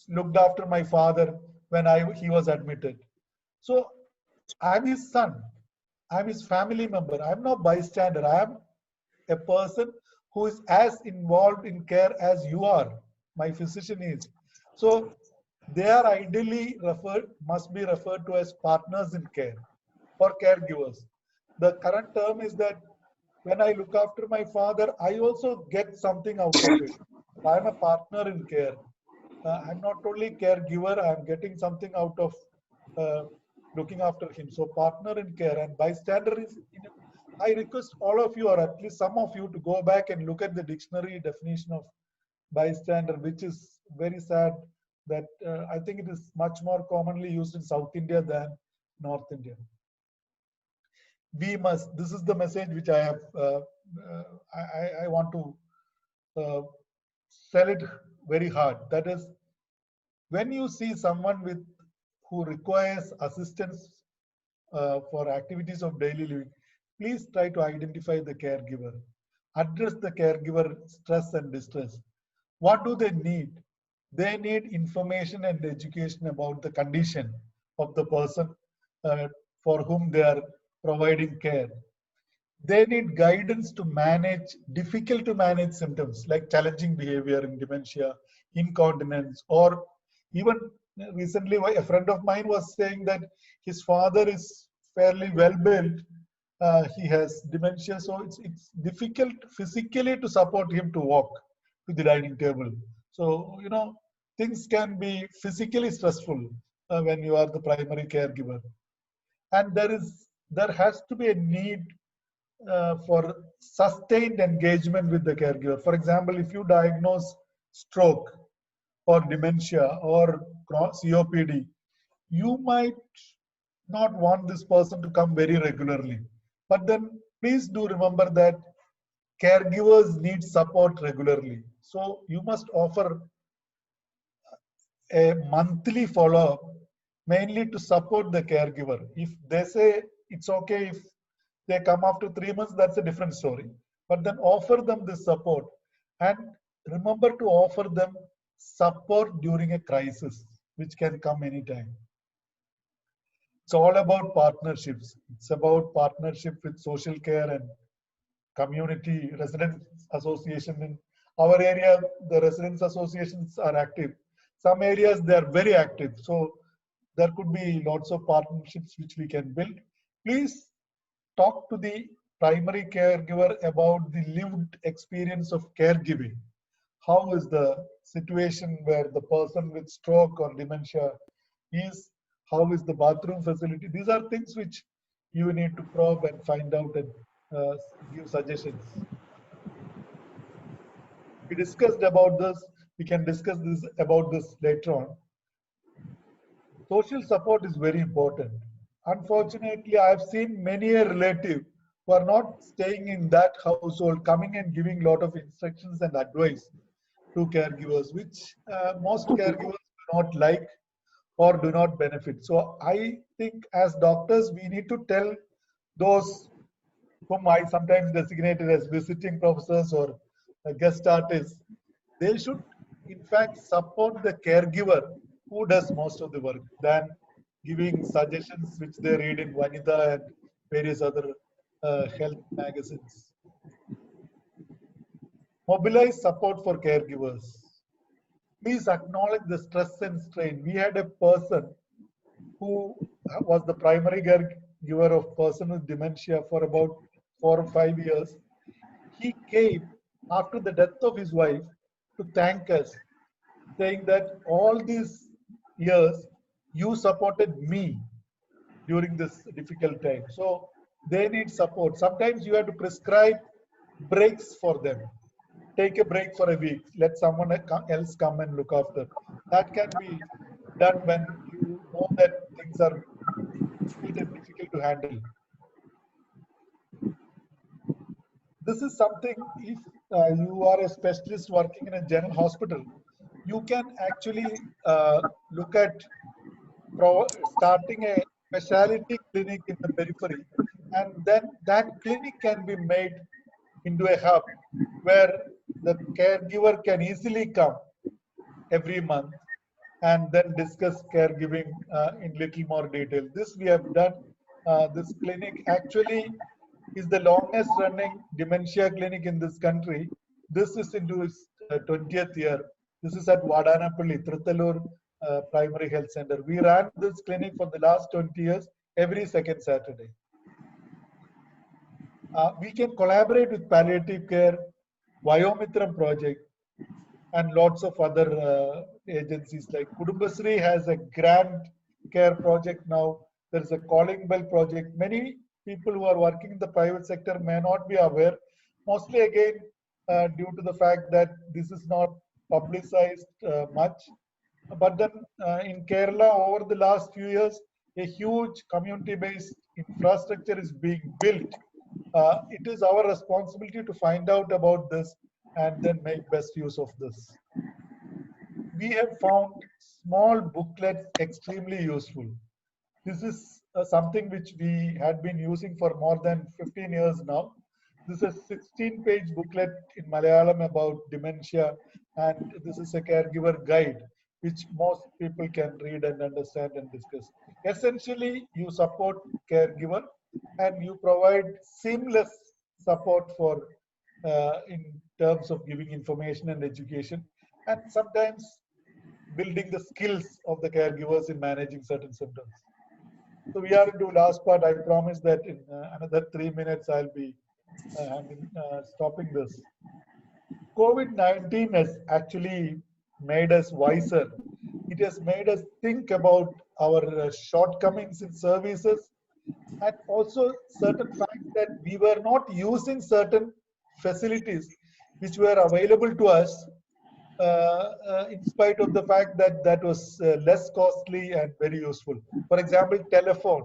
looked after my father when he was admitted. So I'm his son. I'm his family member. I'm not bystander. I am a person who is as involved in care as you are. My physician is. So they are ideally must be referred to as partners in care or caregivers. The current term is that when I look after my father, I also get something out of it. I'm a partner in care. I'm not only caregiver, I'm getting something out of looking after him. So partner in care and bystander is, I request all of you, or at least some of you, to go back and look at the dictionary definition of bystander, which is very sad that I think it is much more commonly used in South India than North India. We must, this is the message which I have, I want to sell it very hard. That is, when you see someone who requires assistance for activities of daily living, please try to identify the caregiver. Address the caregiver stress and distress. What do they need? They need information and education about the condition of the person for whom they are providing care. They need guidance to manage difficult to manage symptoms like challenging behavior in dementia, incontinence, or even recently a friend of mine was saying that his father is fairly well built. He has dementia, so it's difficult physically to support him to walk to the dining table. So, things can be physically stressful when you are the primary caregiver. And there has to be a need for sustained engagement with the caregiver. For example, if you diagnose stroke or dementia or COPD, you might not want this person to come very regularly. But then please do remember that caregivers need support regularly. So you must offer a monthly follow-up, mainly to support the caregiver. If they say it's okay if they come after 3 months, that's a different story. But then offer them this support, and remember to offer them support during a crisis, which can come anytime. It's all about partnerships. It's about partnership with social care and community residents association. In our area, the residents associations are active. Some areas they are very active. So there could be lots of partnerships which we can build. Please talk to the primary caregiver about the lived experience of caregiving. How is the situation where the person with stroke or dementia is? How is the bathroom facility? These are things which you need to probe and find out and give suggestions. We discussed about this. We can discuss about this later on. Social support is very important. Unfortunately, I have seen many a relative who are not staying in that household coming and giving a lot of instructions and advice to caregivers, which most caregivers do not like or do not benefit. So I think as doctors, we need to tell those whom I sometimes designated as visiting professors or guest artists, they should in fact support the caregiver who does most of the work than giving suggestions which they read in Vanita and various other health magazines. Mobilize support for caregivers. Please acknowledge the stress and strain. We had a person who was the primary caregiver of person with dementia for about 4 or 5 years. He came after the death of his wife to thank us, saying that all these years you supported me during this difficult time. So they need support. Sometimes you have to prescribe breaks for them. Take a break for a week. Let someone else come and look after. That can be done when you know that things are difficult to handle. This is something, if you are a specialist working in a general hospital, you can actually look at starting a specialty clinic in the periphery, and then that clinic can be made into a hub where the caregiver can easily come every month and then discuss caregiving in little more detail. This we have done. This clinic actually is the longest running dementia clinic in this country. This is into its 20th year. This is at Vadanapalli, Trittalur Primary Health Center. We ran this clinic for the last 20 years, every second Saturday. We can collaborate with palliative care, Vayomitram project, and lots of other agencies like Kudumbasri has a grand care project now. There's a calling bell project. Many people who are working in the private sector may not be aware, mostly again due to the fact that this is not publicized much. But then in Kerala, over the last few years, a huge community-based infrastructure is being built. It is our responsibility to find out about this and then make best use of this. We have found small booklets extremely useful. This is something which we had been using for more than 15 years now. This is a 16-page booklet in Malayalam about dementia, and this is a caregiver guide which most people can read and understand and discuss. Essentially, you support caregiver and you provide seamless support for in terms of giving information and education, and sometimes building the skills of the caregivers in managing certain symptoms. So we are into last part. I promise that in another 3 minutes I'll be stopping this. COVID-19 has actually made us wiser. It has made us think about our shortcomings in services, and also certain fact that we were not using certain facilities which were available to us in spite of the fact that that was less costly and very useful. For example, telephone.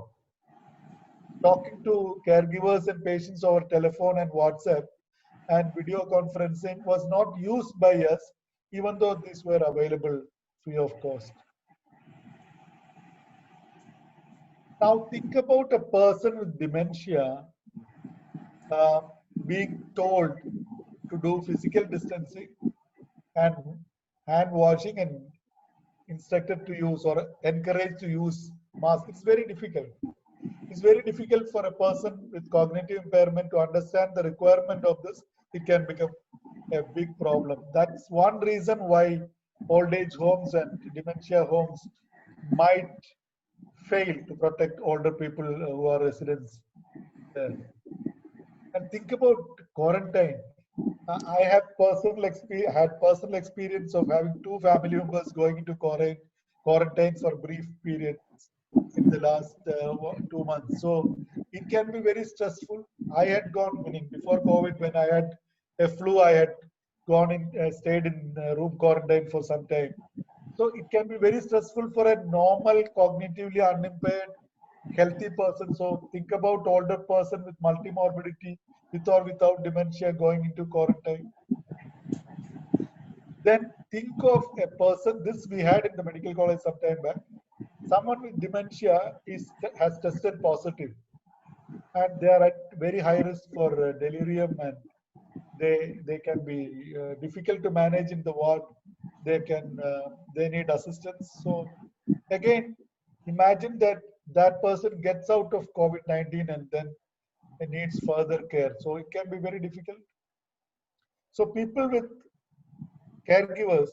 Talking to caregivers and patients over telephone and WhatsApp and video conferencing was not used by us, even though these were available free of cost. Now think about a person with dementia being told to do physical distancing and hand washing and instructed to use or encouraged to use masks. It's very difficult. It's very difficult for a person with cognitive impairment to understand the requirement of this. It can become a big problem. That's one reason why old age homes and dementia homes might fail to protect older people who are residents there. And think about quarantine. I had personal experience of having 2 family members going into quarantine for brief periods in the last 2 months. So it can be very stressful. I had gone, meaning before COVID, when I had a flu, I had gone in, stayed in room quarantine for some time. So it can be very stressful for a normal, cognitively unimpaired healthy person. So think about older person with multimorbidity, with or without dementia going into quarantine. Then think of a person, this we had in the medical college some time back. Someone with dementia has tested positive and they are at very high risk for delirium, and they can be difficult to manage in the ward. They need assistance. So again, imagine that that person gets out of COVID-19 and then it needs further care. So it can be very difficult. So people with caregivers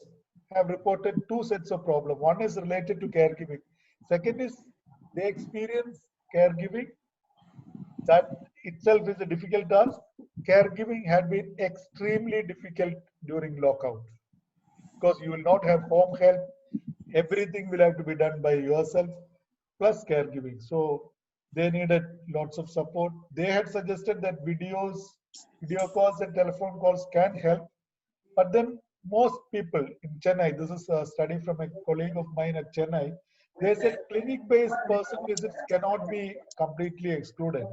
have reported two sets of problems. One is related to caregiving. Second is they experience caregiving. That itself is a difficult task. Caregiving had been extremely difficult during lockout because you will not have home help. Everything will have to be done by yourself plus caregiving. So they needed lots of support. They had suggested that video calls and telephone calls can help. But then most people in Chennai, this is a study from a colleague of mine at Chennai, they said clinic-based person visits cannot be completely excluded.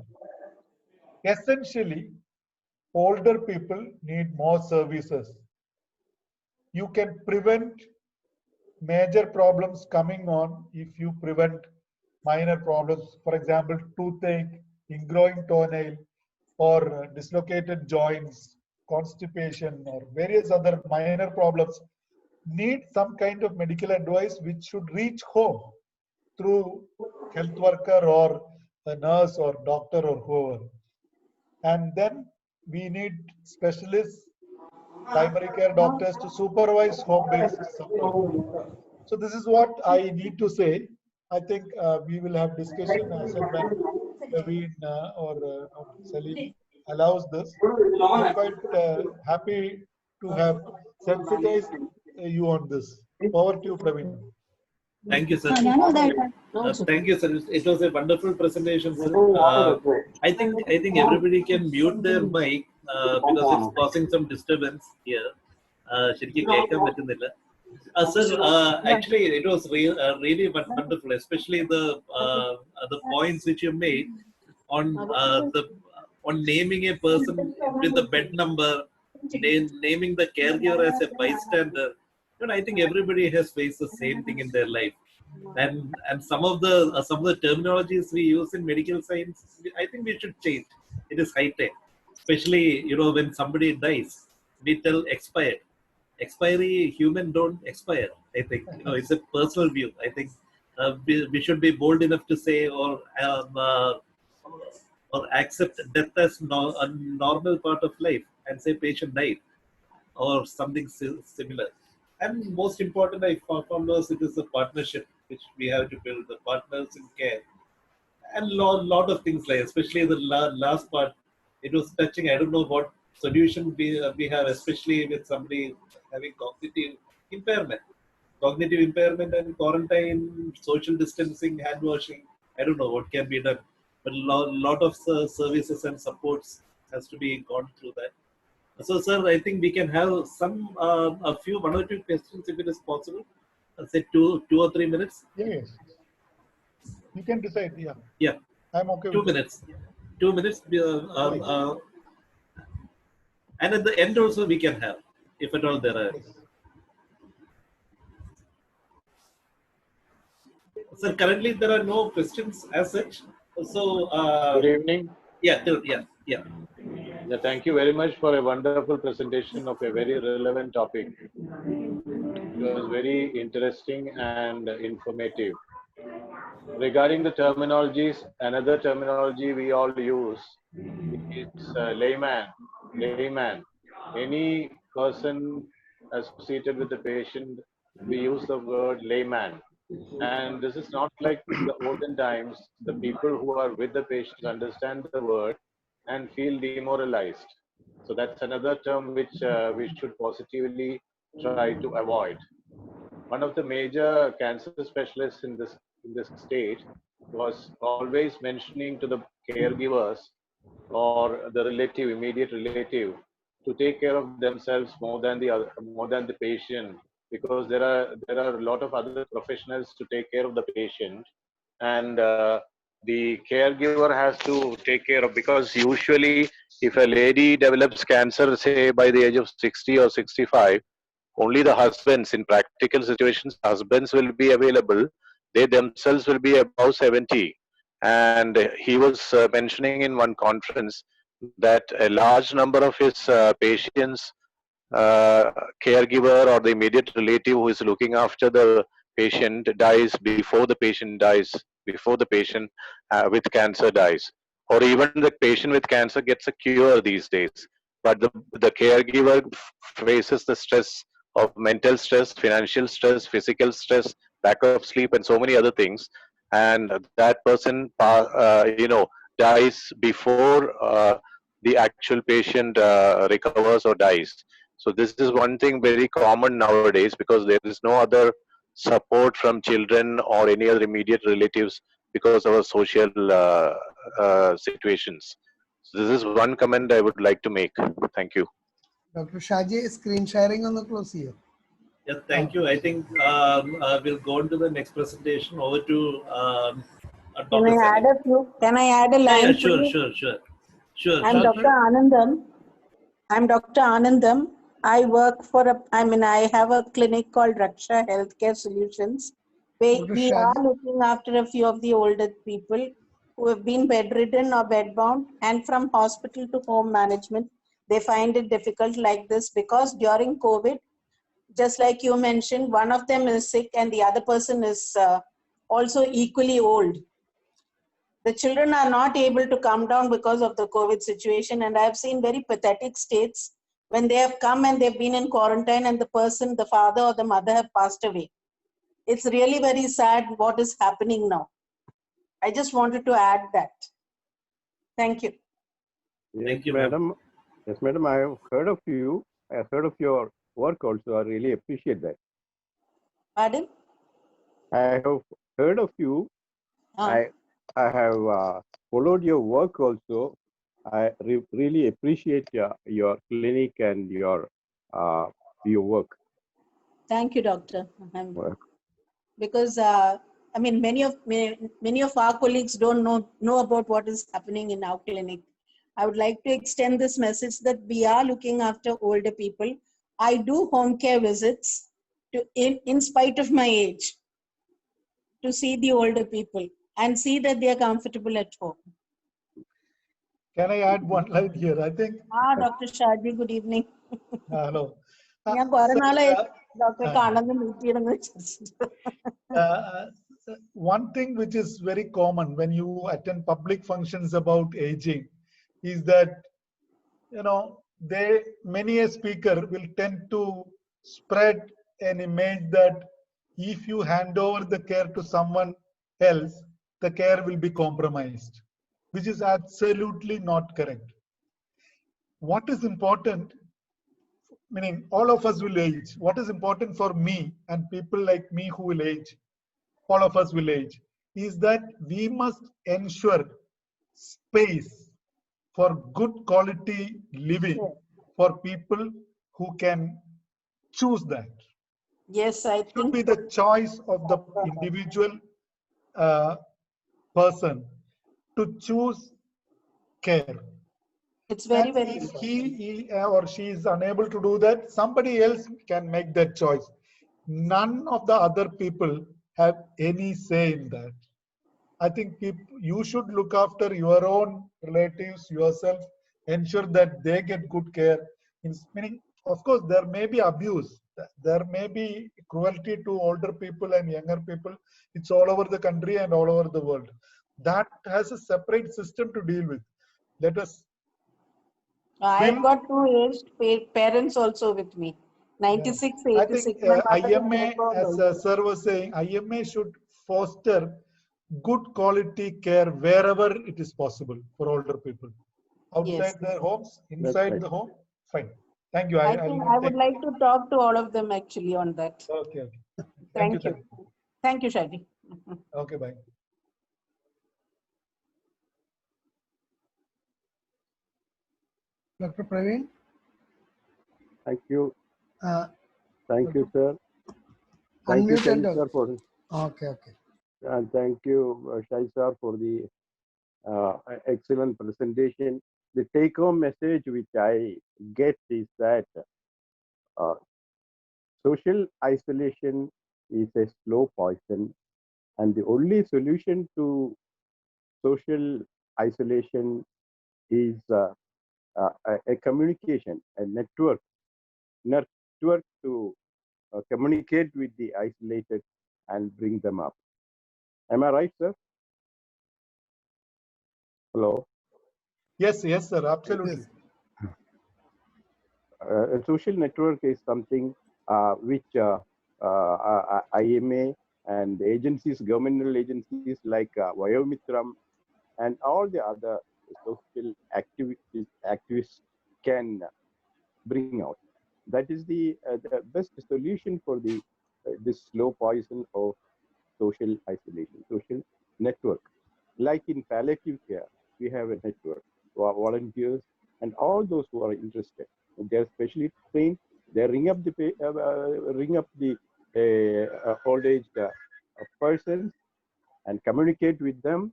Essentially, older people need more services. You can prevent major problems coming on if you prevent minor problems. For example, toothache, ingrowing toenail, or dislocated joints, constipation, or various other minor problems need some kind of medical advice which should reach home through health worker or a nurse or doctor or whoever. And then we need specialists, primary care doctors to supervise home-based support. So this is what I need to say. I think we will have discussion as and when Praveen or Salim allows this. I'm quite happy to have sensitized you on this. Over to you, Praveen. Thank you, sir. Thank you, sir. It was a wonderful presentation, sir. I think everybody can mute their mic because it's causing some disturbance here. ശരിക്കും കേൾക്കാൻ പറ്റുന്നില്ല. Sir, actually, it was really wonderful, especially the points which you made on naming a person with the bed number, naming the caregiver as a bystander. I think everybody has faced the same thing in their life, and some of the terminologies we use in medical science, I think we should change. It is high tech, especially when somebody dies, we tell expired. Expiry, human don't expire. I think it's a personal view. I think we should be bold enough to say or accept death as a normal part of life and say patient died or something similar. And most important, I found was it is a partnership which we have to build, the partners in care, and lot of things like, especially the last part, it was touching. I don't know what solution we have, especially with somebody having cognitive impairment and quarantine, social distancing, hand washing. I don't know what can be done, but lot of services and supports has to be gone through that. So, sir, I think we can have one or two questions if it is possible. I'll say two or 3 minutes. Yes. You can decide. Yeah. I'm okay. 2 minutes. 2 minutes. And at the end also we can have, if at all there are. Sir, currently there are no questions as such. So. Good evening. Yeah. Thank you very much for a wonderful presentation of a very relevant topic. It was very interesting and informative. Regarding the terminologies, another terminology we all use is layman. Any person associated with the patient, we use the word layman. And this is not like in the olden times, the people who are with the patient understand the word and feel demoralized. So that's another term which we should positively try to avoid. One of the major cancer specialists in this state was always mentioning to the caregivers or the immediate relative, to take care of themselves more than the patient, because there are a lot of other professionals to take care of the patient, and the caregiver has to take care of, because usually if a lady develops cancer, say by the age of 60 or 65, only the husbands, in practical situations, husbands will be available. They themselves will be above 70. And he was mentioning in one conference that a large number of his patients, uh, caregiver or the immediate relative who is looking after the patient dies before the patient dies, before the patient with cancer dies, or even the patient with cancer gets a cure these days. But the caregiver faces the stress of mental stress, financial stress, physical stress, lack of sleep, and so many other things. And that person, dies before the actual patient recovers or dies. So this is one thing very common nowadays, because there is no other support from children or any other immediate relatives because of our social situations. So this is one comment I would like to make. Thank you. Dr. Shaji, screen sharing on the close here. Yeah, thank you. I think we'll go on to the next presentation. Over to Can Dr. I add Salim. a few? Can I add a Yeah, line? sure, please? sure. I'm Dr. Anandam. I'm Dr. Anandam. I work for I have a clinic called Raksha Healthcare Solutions, where Dr. we are Shaji. looking after a few of the older people who have been bedridden or bedbound, and from hospital to home management. They find it difficult like this because during COVID, just like you mentioned, one of them is sick and the other person is also equally old. The children are not able to come down because of the COVID situation, and I've seen very pathetic states when they have come and they've been in quarantine and the person, the father or the mother, have passed away. It's really very sad what is happening now. I just wanted to add that. Thank you. Yes, Thank you, madam. Yes, madam. I have heard of you. I have heard of your work also. I really appreciate that. Pardon? I have heard of you. I have followed your work also. I really appreciate your clinic and your work. Thank you, doctor. Because I mean, many of our colleagues don't know about what is happening in our clinic. I would like to extend this message that we are looking after older people. I do home care visits in spite of my age, to see the older people and see that they are comfortable at home. Can I add one line here? I think. Dr. Shaji, good evening. Hello. ഞാൻ കുറെ നാളായി ഡോക്ടറെ കാണുന്ന meet ചെയ്യണമെന്ന് വിചാരിച്ചിട്ട്. One thing which is very common when you attend public functions about aging is that, many a speaker will tend to spread an image that if you hand over the care to someone else, the care will be compromised, which is absolutely not correct. What is important, meaning all of us will age. What is important for me and people like me who will age, all of us will age, is that we must ensure space for good quality living for people who can choose that. Yes, I think. It should be the choice of the individual person to choose care. It's very, very. If he or she is unable to do that, somebody else can make that choice. None of the other people have any say in that. I think you should look after your own relatives, yourself, ensure that they get good care. Meaning, of course, there may be abuse. There may be cruelty to older people and younger people. It's all over the country and all over the world. That has a separate system to deal with. Let us. I've got two aged parents also with me. 96, 86. I think IMA, as sir was saying, IMA should foster good quality care wherever it is possible for older people. Outside their homes, inside the home, fine. Thank you. I think I would like to talk to all of them actually on that. Okay. Thank you. Thank you, Shaji. Okay, bye. Dr. Praveen? Thank you. Thank you, sir. Unmute and sir, for. Okay. And thank you, Shai sir, for the excellent presentation. The take-home message which I get is that uh, social isolation is a slow poison, and the only solution to social isolation is a communication, a network to communicate with the isolated and bring them up. Am I right, sir? Hello. Yes, yes, sir, absolutely. A social network is something which IMA and agencies, governmental agencies like Vayomitram and all the other social activists can bring out. That is the best solution for the this slow poison of social isolation, social network. Like in palliative care, we have a network, volunteers, and all those who are interested. They're specially trained. They ring up the old age persons and communicate with them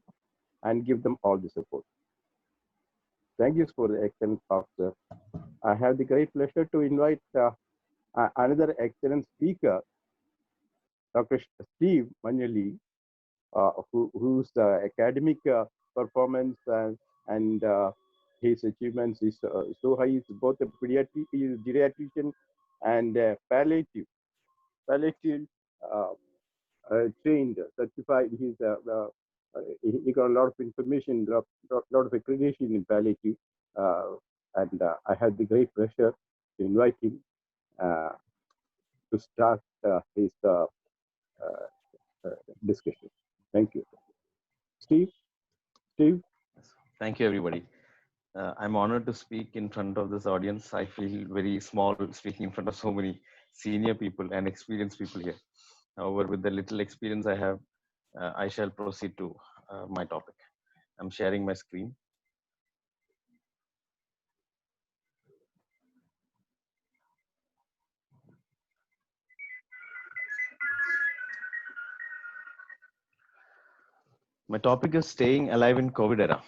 and give them all the support. Thank you for the excellent talk, sir. I have the great pleasure to invite another excellent speaker, Dr. Steve Manyali, whose academic performance and his achievements is so high. He's both a geriatrician and palliative trained, certified. He got a lot of information, lot of accreditation in palliative, and I had the great pleasure to invite him to start his discussion. Thank you. Steve? Thank you, everybody. I'm honored to speak in front of this audience. I feel very small speaking in front of so many senior people and experienced people here. However, with the little experience I have, I shall proceed to my topic. I'm sharing my screen. My topic is staying alive in COVID era.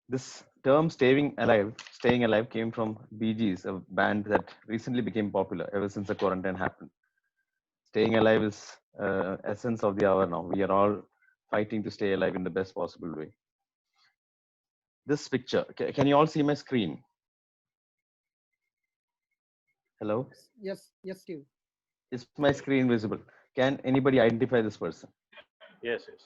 This term staying alive came from Bee Gees, a band that recently became popular ever since the quarantine happened. Staying alive is essence of the hour now. We are all fighting to stay alive in the best possible way. This picture, can you all see my screen? Hello? Yes, Steve. Is my screen visible? Can anybody identify this person? Yes, yes.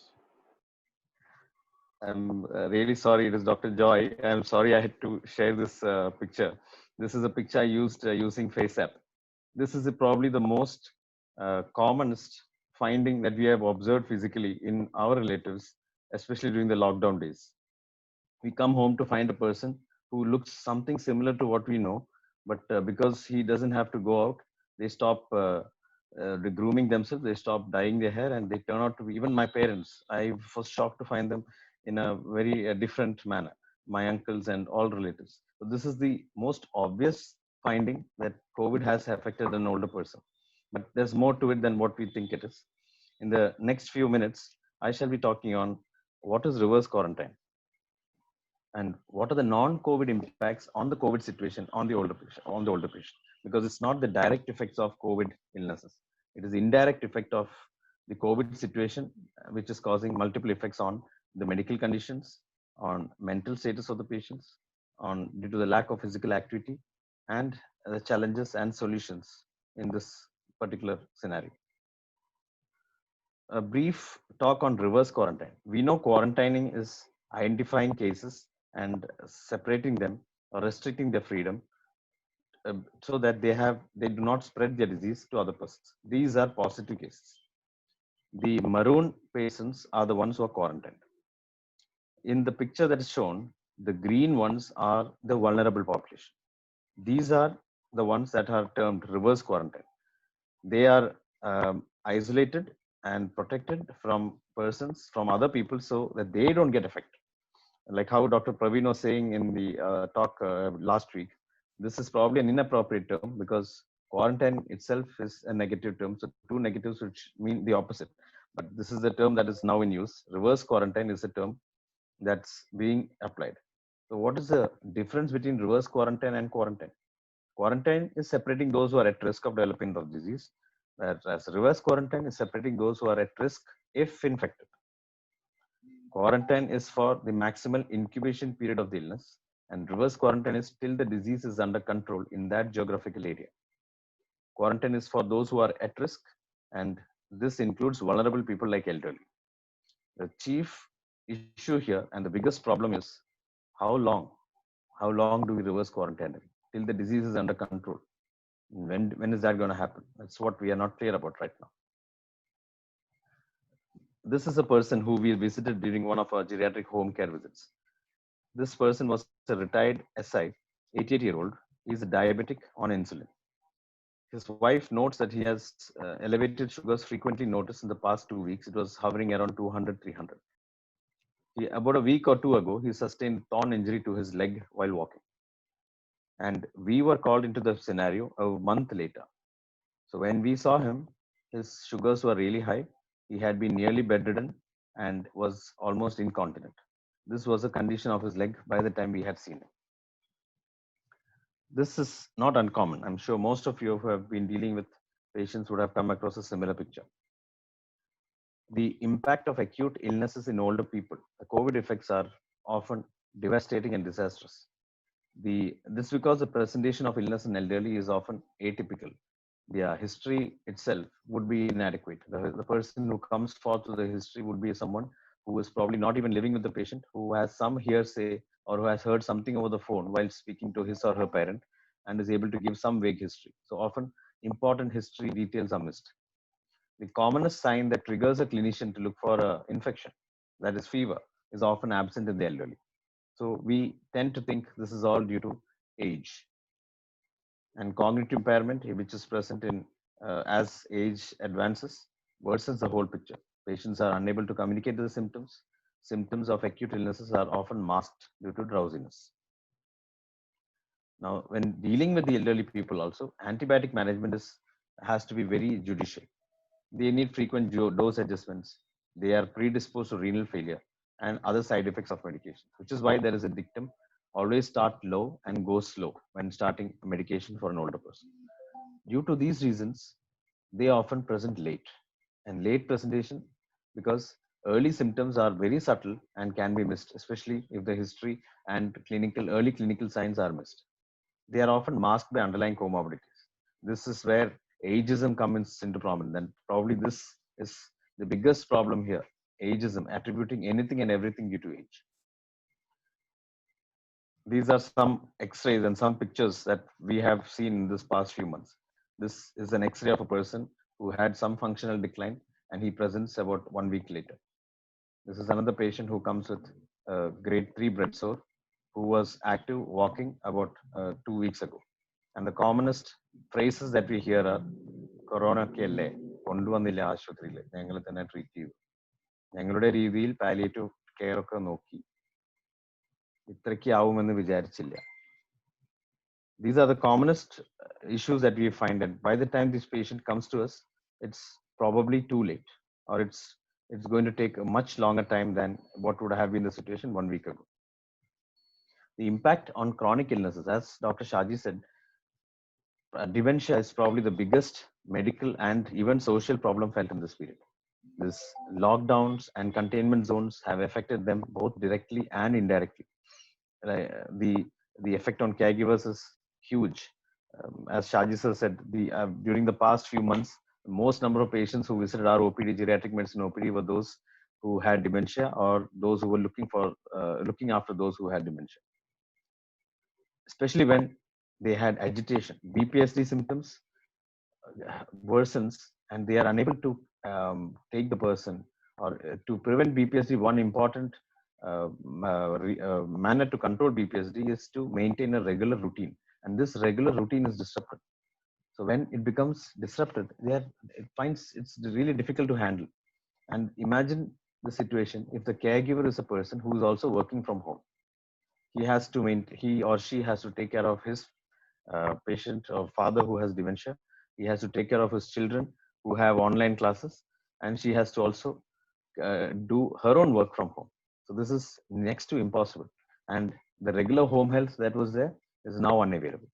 I'm really sorry, it is Dr. Joy. I'm sorry I had to share this picture. This is a picture I used using FaceApp. This is probably the most commonest finding that we have observed physically in our relatives, especially during the lockdown days. We come home to find a person who looks something similar to what we know, but because he doesn't have to go out, they stop grooming themselves, they stop dyeing their hair, and they turn out to be, even my parents, I was shocked to find them in a very different manner, my uncles and all relatives. So this is the most obvious finding that COVID has affected an older person. But there's more to it than what we think it is. In the next few minutes, I shall be talking on what is reverse quarantine and what are the non-COVID impacts on the COVID situation on the older patient, because it's not the direct effects of COVID illnesses. It is the indirect effect of the COVID situation, which is causing multiple effects on the medical conditions, on mental status of the patients, on due to the lack of physical activity, and the challenges and solutions in this particular scenario. A brief talk on reverse quarantine. We know quarantining is identifying cases and separating them or restricting their freedom so that they do not spread their disease to other persons. These are positive cases. The maroon patients are the ones who are quarantined. In the picture that is shown, the green ones are the vulnerable population. These are the ones that are termed reverse quarantine. They are isolated and protected from persons, from other people, so that they don't get affected. Like how Dr. Praveen was saying in the talk last week, this is probably an inappropriate term because quarantine itself is a negative term. So two negatives which mean the opposite. but this is the term that is now in use. Reverse quarantine is a term that's being applied. So what is the difference between reverse quarantine and quarantine? Quarantine is separating those who are at risk of developing the disease, whereas reverse quarantine is separating those who are at risk if infected. Quarantine is for the maximal incubation period of the illness, and reverse quarantine is till the disease is under control in that geographical area. Quarantine is for those who are at risk, and this includes vulnerable people like elderly. The chief issue here and the biggest problem is how long do we reverse quarantine till the disease is under control? When is that going to happen? That's what we are not clear about right now. This is a person who we visited during one of our geriatric home care visits. This person was a retired SI, 88-year-old. He's a diabetic on insulin. His wife notes that he has elevated sugars frequently noticed in the past 2 weeks. It was hovering around 200, 300. About a week or two ago, he sustained thorn injury to his leg while walking. And we were called into the scenario a month later. So when we saw him, his sugars were really high. He had been nearly bedridden and was almost incontinent. This was a condition of his leg by the time we had seen him. This is not uncommon. I'm sure most of you who have been dealing with patients would have come across a similar picture. The impact of acute illnesses in older people, the COVID effects are often devastating and disastrous. This because the presentation of illness in elderly is often atypical. Their history itself would be inadequate. The person who comes forth to the history would be someone who is probably not even living with the patient, who has some hearsay or who has heard something over the phone while speaking to his or her parent and is able to give some vague history. So often important history details are missed. The commonest sign that triggers a clinician to look for an infection, that is fever, is often absent in the elderly. So we tend to think this is all due to age. And cognitive impairment, which is present in as age advances, worsens the whole picture. Patients are unable to communicate the symptoms. Symptoms of acute illnesses are often masked due to drowsiness. Now, when dealing with the elderly people also, antibiotic management has to be very judicial. They need frequent dose adjustments. They are predisposed to renal failure and other side effects of medication, which is why there is a dictum: always start low and go slow when starting medication for an older person. Due to these reasons, they often present late. And late presentation because early symptoms are very subtle and can be missed, especially if the history and early clinical signs are missed. They are often masked by underlying comorbidities. This is where ageism comes into prominence. And probably this is the biggest problem here: ageism, attributing anything and everything due to age. These are some x-rays and some pictures that we have seen in this past few months. This is an x-ray of a person who had some functional decline, and he presents about 1 week later. This is another patient who comes with grade 3 bread sore, who was active walking about 2 weeks ago. And the commonest phrases that we hear are, "Corona kelle, konduvanilla aashupathriyil, njangal thanne treat cheyidu. Njangalude reethiyil palliative care okke nokki. Ithrayukku aavumennu vicharichilla." These are the commonest issues that we find, and by the time this patient comes to us, it's probably too late, or it's going to take a much longer time than what would have been the situation 1 week ago. The impact on chronic illnesses, as Dr. Shaji said, dementia is probably the biggest medical and even social problem felt in this period. This lockdowns and containment zones have affected them both directly and indirectly. The effect on caregivers is huge. As Shaji sir said, during the past few months, the most number of patients who visited our OPD, geriatric medicine OPD, were those who had dementia or those who were looking after those who had dementia. Especially when they had agitation. BPSD symptoms worsens and they are unable to take the person, or to prevent BPSD, one important manner to control BPSD is to maintain a regular routine. And this regular routine is disrupted. So when it becomes disrupted, it's really difficult to handle. And imagine the situation if the caregiver is a person who is also working from home. He or she has to take care of his patient or father who has dementia. He has to take care of his children who have online classes. and she has to also do her own work from home. So this is next to impossible. And the regular home health that was there is now unavailable.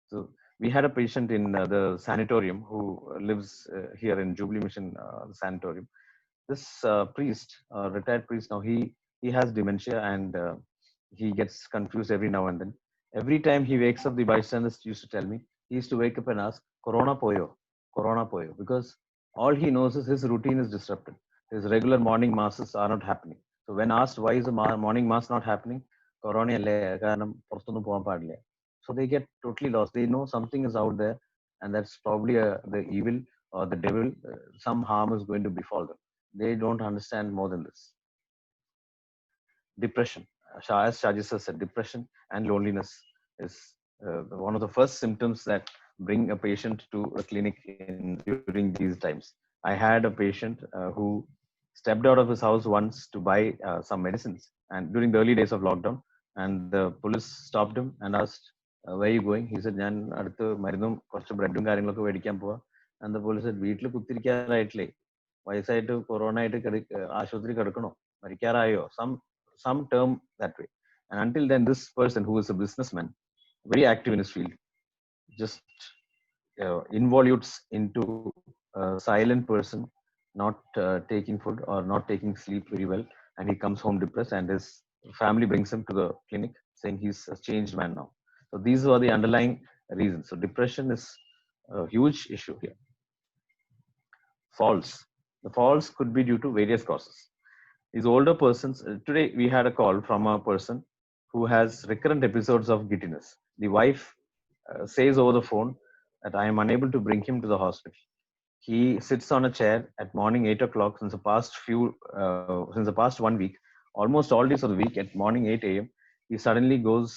So we had a patient in the sanatorium who lives here in Jubilee Mission Sanatorium. This priest, retired priest now, he has dementia, and he gets confused every now and then. Every time he wakes up, the bystanders used to tell me, he used to wake up and ask, Corona poyo, because all he knows is his routine is disrupted. His regular morning masses are not happening. So when asked why is the morning mass not happening, Corona alle, karanam porthunnu povan paadilla. So they get totally lost. They know something is out there, and that's probably the evil or the devil. Some harm is going to befall them. They don't understand more than this. Depression, as Shajisa said, depression and loneliness is one of the first symptoms that bring a patient to a clinic during these times. I had a patient who stepped out of his house once to buy some medicines, and during the early days of lockdown, and the police stopped him and asked, where are you going? He said, ഞാൻ അടുത്ത് മരുന്നും കുറച്ച് ബ്രെഡും കാര്യങ്ങളൊക്കെ മേടിക്കാൻ പോവാ. And the police said, വീട്ടിൽ കുത്തിരിക്കാനായിട്ടില്ലേ, വയസ്സായിട്ട് കൊറോണ ആയിട്ട് ആശുപത്രി കിടക്കണോ, മരിക്കാറായോ, some term that way. And until then, this person, who is a businessman, very active in his field, just involutes into a silent person, not taking food or not taking sleep very well, and he comes home depressed, and his family brings him to the clinic saying he's a changed man now. So these were the underlying reasons. So depression is a huge issue here. Falls. The falls could be due to various causes. These older persons, today we had a call from a person who has recurrent episodes of giddiness. The wife says over the phone that I am unable to bring him to the hospital. He sits on a chair at morning 8 o'clock since the past 1 week, almost all days of the week at morning 8 a.m. He suddenly goes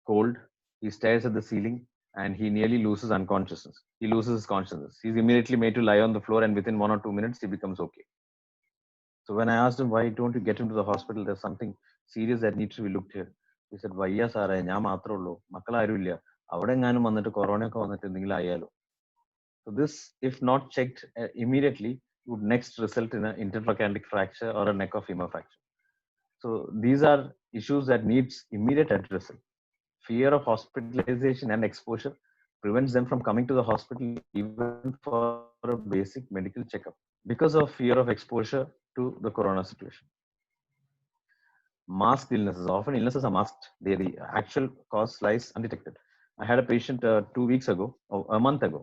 cold. He stares at the ceiling and he nearly loses unconsciousness. He loses his consciousness. He's immediately made to lie on the floor, and within 1 or 2 minutes he becomes okay. So when I asked him, why don't you get him to the hospital? There's something serious that needs to be looked here. He said, Vaya Sara, ഞാൻ മാത്രമേ ഉള്ളൂ, മക്കൾ ആരുമില്ല, അവിടെ എങ്ങാനും വന്നിട്ട് കൊറോണയൊക്കെ വന്നിട്ട് എന്തെങ്കിലും ആയാലോ. So this, if not checked immediately, would next result in an intertrochanteric fracture or a neck of femur fracture. So these are issues that needs immediate addressing. Fear of hospitalization and exposure prevents them from coming to the hospital even for a basic medical checkup because of fear of exposure to the corona situation. Masked illnesses. Often illnesses are masked. The actual cause lies undetected. I had a patient 2 weeks ago, or a month ago.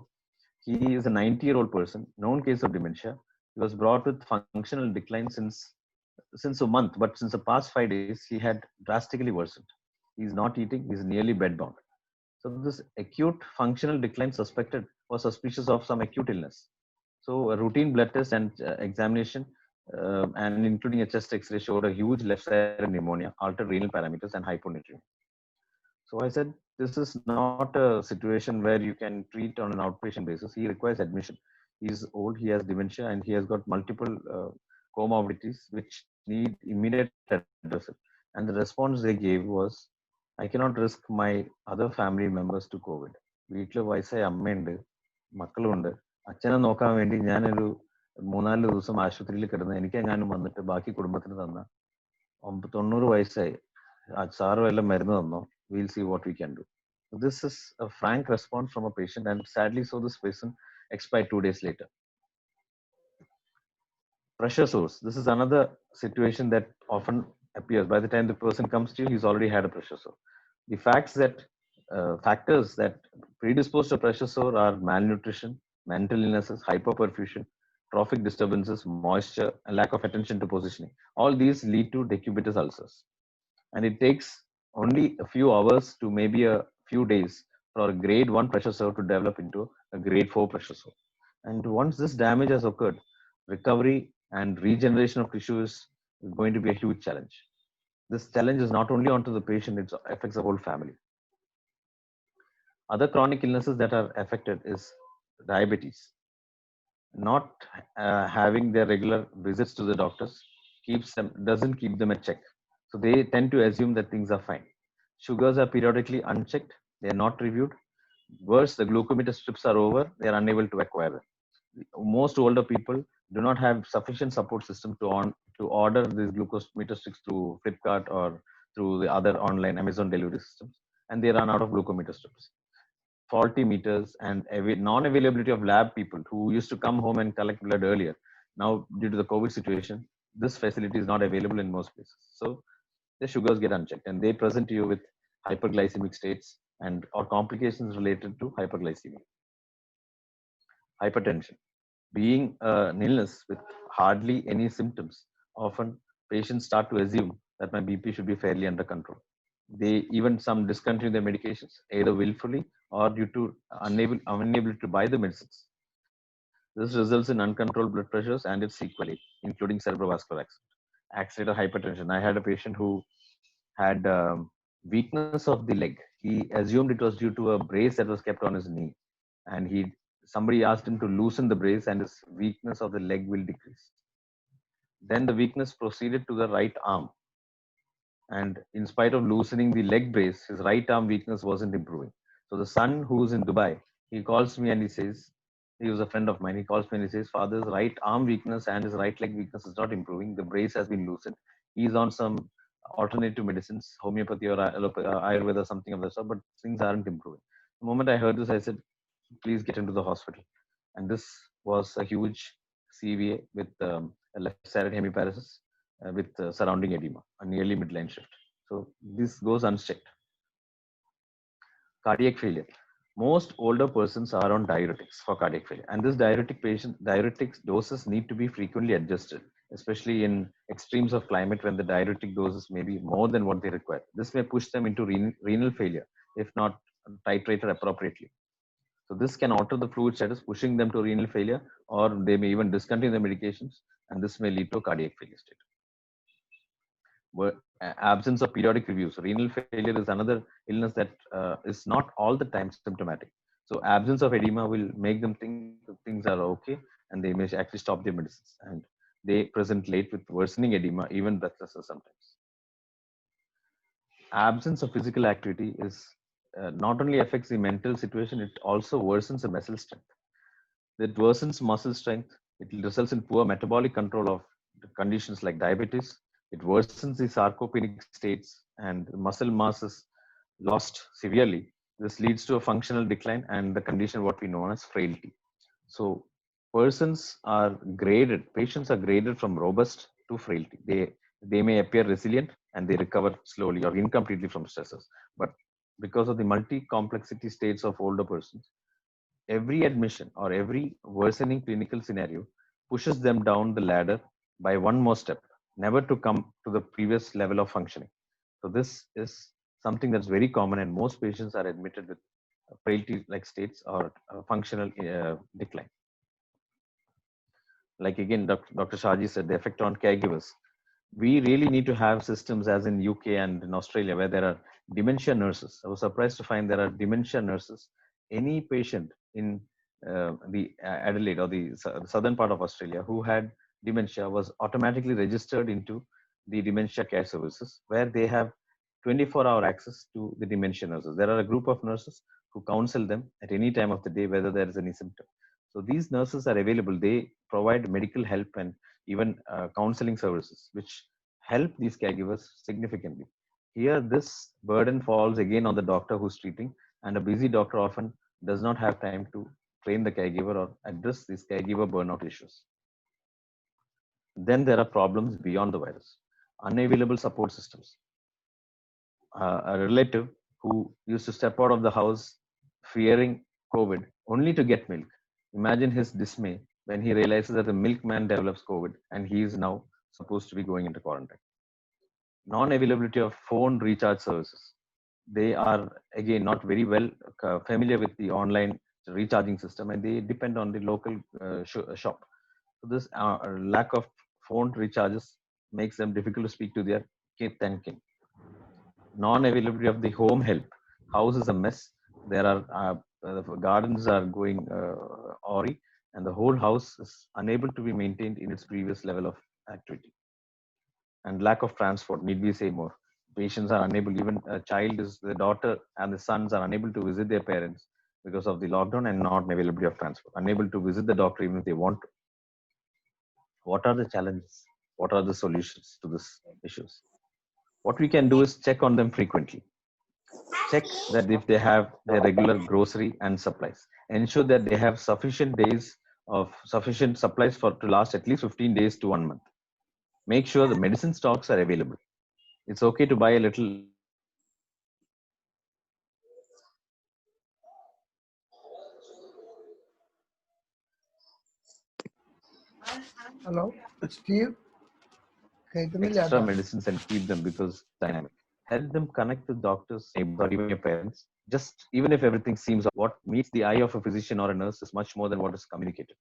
He is a 90-year-old person, known case of dementia. He was brought with functional decline since a month, but since the past 5 days, he had drastically worsened. He's not eating, he's nearly bedbound. So this acute functional decline suspected was suspicious of some acute illness. So a routine blood test and examination, and including a chest X-ray, showed a huge left-sided pneumonia, altered renal parameters, and hyponatremia. So I said, this is not a situation where you can treat on an outpatient basis. He requires admission. He's old, he has dementia, and he has got multiple comorbidities which need immediate addressing. And the response they gave was, I cannot risk my other family members to COVID. വീട്ടിൽ വയസ്സായ അമ്മയുണ്ട്, മക്കളുണ്ട്, അച്ഛനെ നോക്കാൻ വേണ്ടി ഞാനൊരു 3-4 ദിവസം ആശുപത്രിയിൽ കിടന്ന് എനിക്കെങ്ങാനും വന്നിട്ട് ബാക്കി കുടുംബത്തിന് തന്ന 90 വയസ്സായി സാറ് വല്ല മരുന്ന് തന്നോ, we'll see what we can do. So this is a frank response from a patient, and sadly so this person expired 2 days later. Pressure sores. This is another situation that often appears. By the time the person comes to you, he's already had a pressure sore. The factors that predispose to pressure sore are malnutrition, mental illnesses, hyperperfusion, trophic disturbances, moisture, and lack of attention to positioning. All these lead to decubitus ulcers. And it takes only a few hours to maybe a few days for a grade 1 pressure sore to develop into a grade 4 pressure sore. And once this damage has occurred, recovery and regeneration of tissue is going to be a huge challenge. This challenge is not only onto the patient, it affects the whole family. Other chronic illnesses that are affected is diabetes. Not having their regular visits to the doctors doesn't keep them at check. So they tend to assume that things are fine. Sugars are periodically unchecked. They are not reviewed. Worse, the glucometer strips are over. They are unable to acquire them. Most older people do not have sufficient support system to order these glucose meter sticks through Flipkart or through the other online Amazon delivery systems, and they run out of glucometer strips. Faulty meters and non-availability of lab people who used to come home and collect blood earlier. Now, due to the COVID situation, this facility is not available in most places. So the sugars get unchecked and they present to you with hyperglycemic states and or complications related to hyperglycemia. Hypertension. Being an illness with hardly any symptoms, often patients start to assume that my BP should be fairly under control. They even some discontinue their medications, either willfully or due to unable to buy the medicines. This results in uncontrolled blood pressures and its sequelae, including cerebrovascular accident, hypertension. I had a patient who had weakness of the leg. He assumed it was due to a brace that was kept on his knee, and somebody asked him to loosen the brace, and his weakness of the leg will decrease. Then the weakness proceeded to the right arm, and in spite of loosening the leg brace, his right arm weakness wasn't improving. So the son, who's in Dubai, he calls me and he says, he was a friend of mine. He calls me and he says, Father's right arm weakness and his right leg weakness is not improving. The brace has been loosened. He's on some alternative medicines, homeopathy or Ayurveda, something of the sort, but things aren't improving. The moment I heard this, I said, please get into the hospital. And this was a huge CVA with a left-sided hemiparesis with surrounding edema, a nearly midline shift. So this goes unchecked. Cardiac failure. Most older persons are on diuretics for cardiac failure, and this diuretic doses need to be frequently adjusted, especially in extremes of climate when the diuretic doses may be more than what they require. This may push them into renal failure if not titrated appropriately. So this can alter the fluid status, pushing them to renal failure, or they may even discontinue the medications, and this may lead to a cardiac failure state. Absence of periodic reviews. Renal failure is another illness that is not all the time symptomatic. So absence of edema will make them think things are okay, and they may actually stop their medicines. And they present late with worsening edema, even breathlessness sometimes. Absence of physical activity is not only affects the mental situation, it also worsens the muscle strength. It worsens muscle strength. It results in poor metabolic control of conditions like diabetes. It worsens the sarcopenic states and muscle mass is lost severely. This leads to a functional decline and the condition what we know as frailty. So patients are graded from robust to frailty. They may appear resilient and they recover slowly or incompletely from stresses. But because of the multi-complexity states of older persons, every admission or every worsening clinical scenario pushes them down the ladder by one more step, never to come to the previous level of functioning. So this is something that's very common, and most patients are admitted with frailty-like states or functional decline. Like again, Dr. Shaji said, the effect on caregivers. We really need to have systems as in UK and in Australia where there are dementia nurses. I was surprised to find there are dementia nurses. Any patient in the Adelaide or the southern part of Australia who had dementia was automatically registered into the dementia care services where they have 24-hour access to the dementia nurses. There are a group of nurses who counsel them at any time of the day whether there is any symptom. So these nurses are available. They provide medical help and even counseling services, which help these caregivers significantly. Here, this burden falls again on the doctor who's treating, and a busy doctor often does not have time to train the caregiver or address these caregiver burnout issues. Then there are problems beyond the virus. Unavailable support systems. A relative who used to step out of the house fearing COVID only to get milk. Imagine his dismay when he realizes that the milkman develops COVID and he is now supposed to be going into quarantine. Non-availability of phone recharge services. They are again not very well familiar with the online recharging system and they depend on the local shop. So this lack of phone recharges makes them difficult to speak to their kith and kin. Non-availability of the home help. House is a mess. There are the gardens are going awry and the whole house is unable to be maintained in its previous level of activity. And lack of transport, need we say more? Patients are unable, even a child is, the daughter and the sons are unable to visit their parents because of the lockdown and not availability of transport, unable to visit the doctor even if they want to. What are the challenges? What are the solutions to these issues? What we can do is check on them frequently. Check that if they have their regular grocery and supplies. Ensure that they have sufficient days of sufficient supplies to last at least 15 days to 1 month. Make sure the medicine stocks are available. It's okay to buy a little. Hello, Steve. Extra medicines and keep them because dynamic. Help them connect with doctors, neighbors, or even your parents. Just even if everything seems what meets the eye of a physician or a nurse is much more than what is communicated.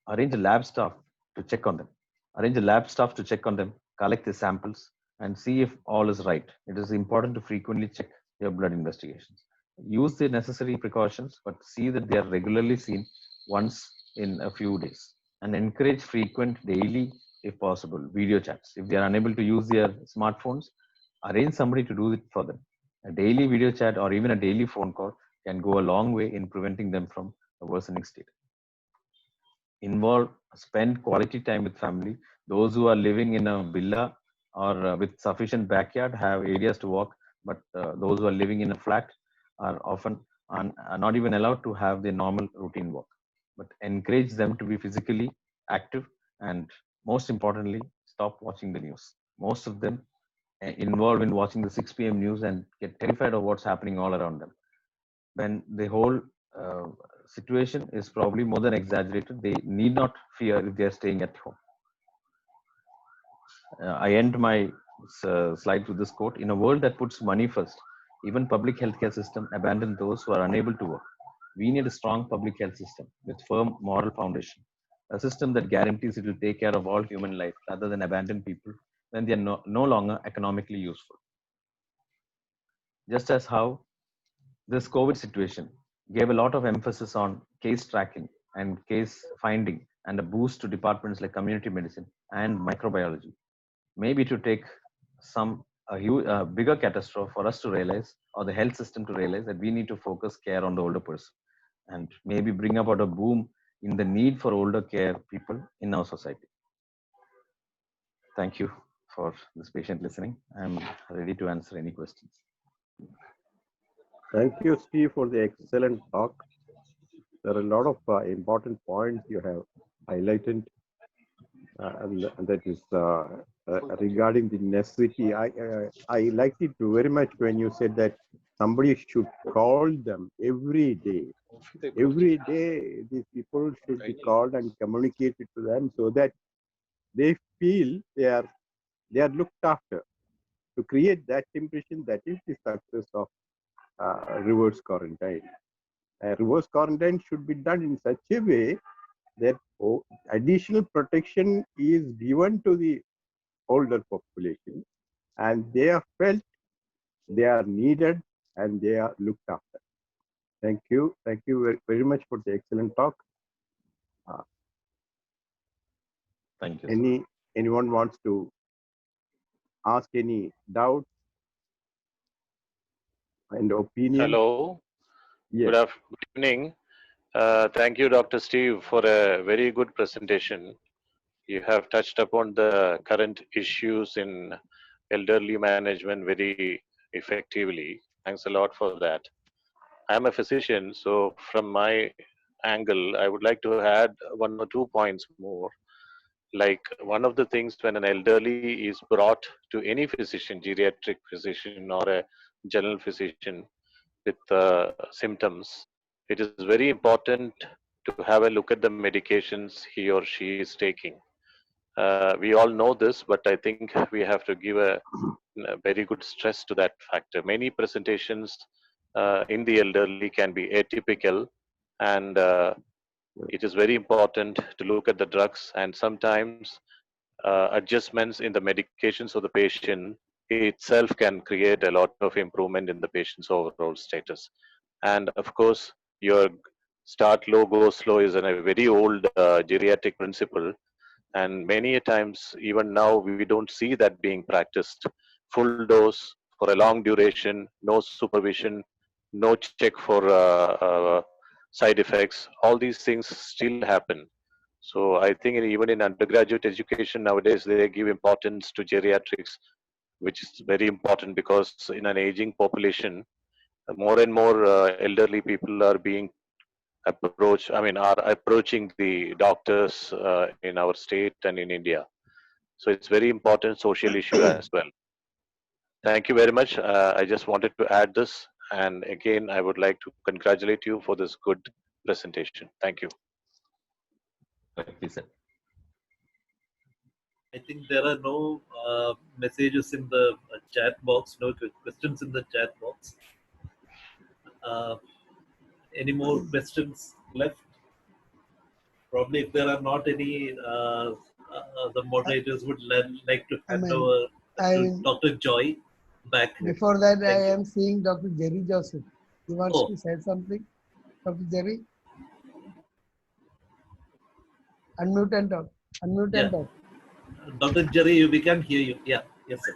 Arrange a lab staff to check on them. Arrange a lab staff to check on them, collect the samples, and see if all is right. It is important to frequently check your blood investigations. Use the necessary precautions, but see that they are regularly seen once in a few days. And encourage frequent, daily, if possible, video chats. If they are unable to use their smartphones, arrange somebody to do it for them. A daily video chat or even a daily phone call can go a long way in preventing them from a worsening state. Spend quality time with family. Those who are living in a villa or with sufficient backyard have areas to walk, but those who are living in a flat are often are not even allowed to have their normal routine walk. But encourage them to be physically active, and most importantly, stop watching the news. Most of them involved in watching the 6 p.m. news and get terrified of what's happening all around them. When the whole situation is probably more than exaggerated, they need not fear if they are staying at home. I end my slide with this quote: "In a world that puts money first, even public healthcare system abandon those who are unable to work. We need a strong public health system with firm moral foundation, a system that guarantees it will take care of all human life rather than abandon people when they are no longer economically useful." Just as how this COVID situation gave a lot of emphasis on case tracking and case finding and a boost to departments like community medicine and microbiology. Maybe to take a bigger catastrophe for us to realize, or the health system to realize, that we need to focus care on the older person and maybe bring about a boom in the need for older care people in our society. Thank you for this patient listening. I'm ready to answer any questions. Thank you, Steve, for the excellent talk. There are a lot of important points you have highlighted, and that is regarding the necessity. I liked it very much when you said that somebody should call them every day. Every day, these people should be called and communicated to them so that they feel they are looked after. To create that impression, that is the success of reverse quarantine. Reverse quarantine should be done in such a way that additional protection is given to the older population, and they are felt they are needed and they are looked after. Thank you very much for the excellent talk. Thank you. Anyone wants to ask any doubt and opinion? Hello. Yes. Good evening. Thank you, Dr. Steve, for a very good presentation. You have touched upon the current issues in elderly management very effectively. Thanks a lot for that. I'm a physician, so from my angle, I would like to add 1 or 2 points more. Like, one of the things when an elderly is brought to any physician, geriatric physician or a general physician with symptoms, it is very important to have a look at the medications he or she is taking. We all know this, but I think we have to give a very good stress to that factor. Many presentations in the elderly can be atypical, and it is very important to look at the drugs, and sometimes adjustments in the medications of the patient itself can create a lot of improvement in the patient's overall status. And of course, your start low, go slow is a very old geriatric principle. And many times, even now, we don't see that being practiced. Full dose for a long duration, no supervision, no check for side effects. All these things still happen. So I think even in undergraduate education nowadays, they give importance to geriatrics, which is very important because in an aging population, more and more elderly people are being are approaching the doctors in our state and in India. So it's very important social issue as well. Thank you very much. I just wanted to add this. And again, I would like to congratulate you for this good presentation. Thank you. I think there are no messages in the chat box, no questions in the chat box. Any more questions left? Probably if there are not any, the moderators would like to hand over to Dr. Joy back. Before that, I am seeing Dr. Jerry Joseph. He wants to say something. Dr. Jerry? Unmute and talk. Unmute and talk. Dr. Jerry, we can hear you. Yeah. Yes, sir.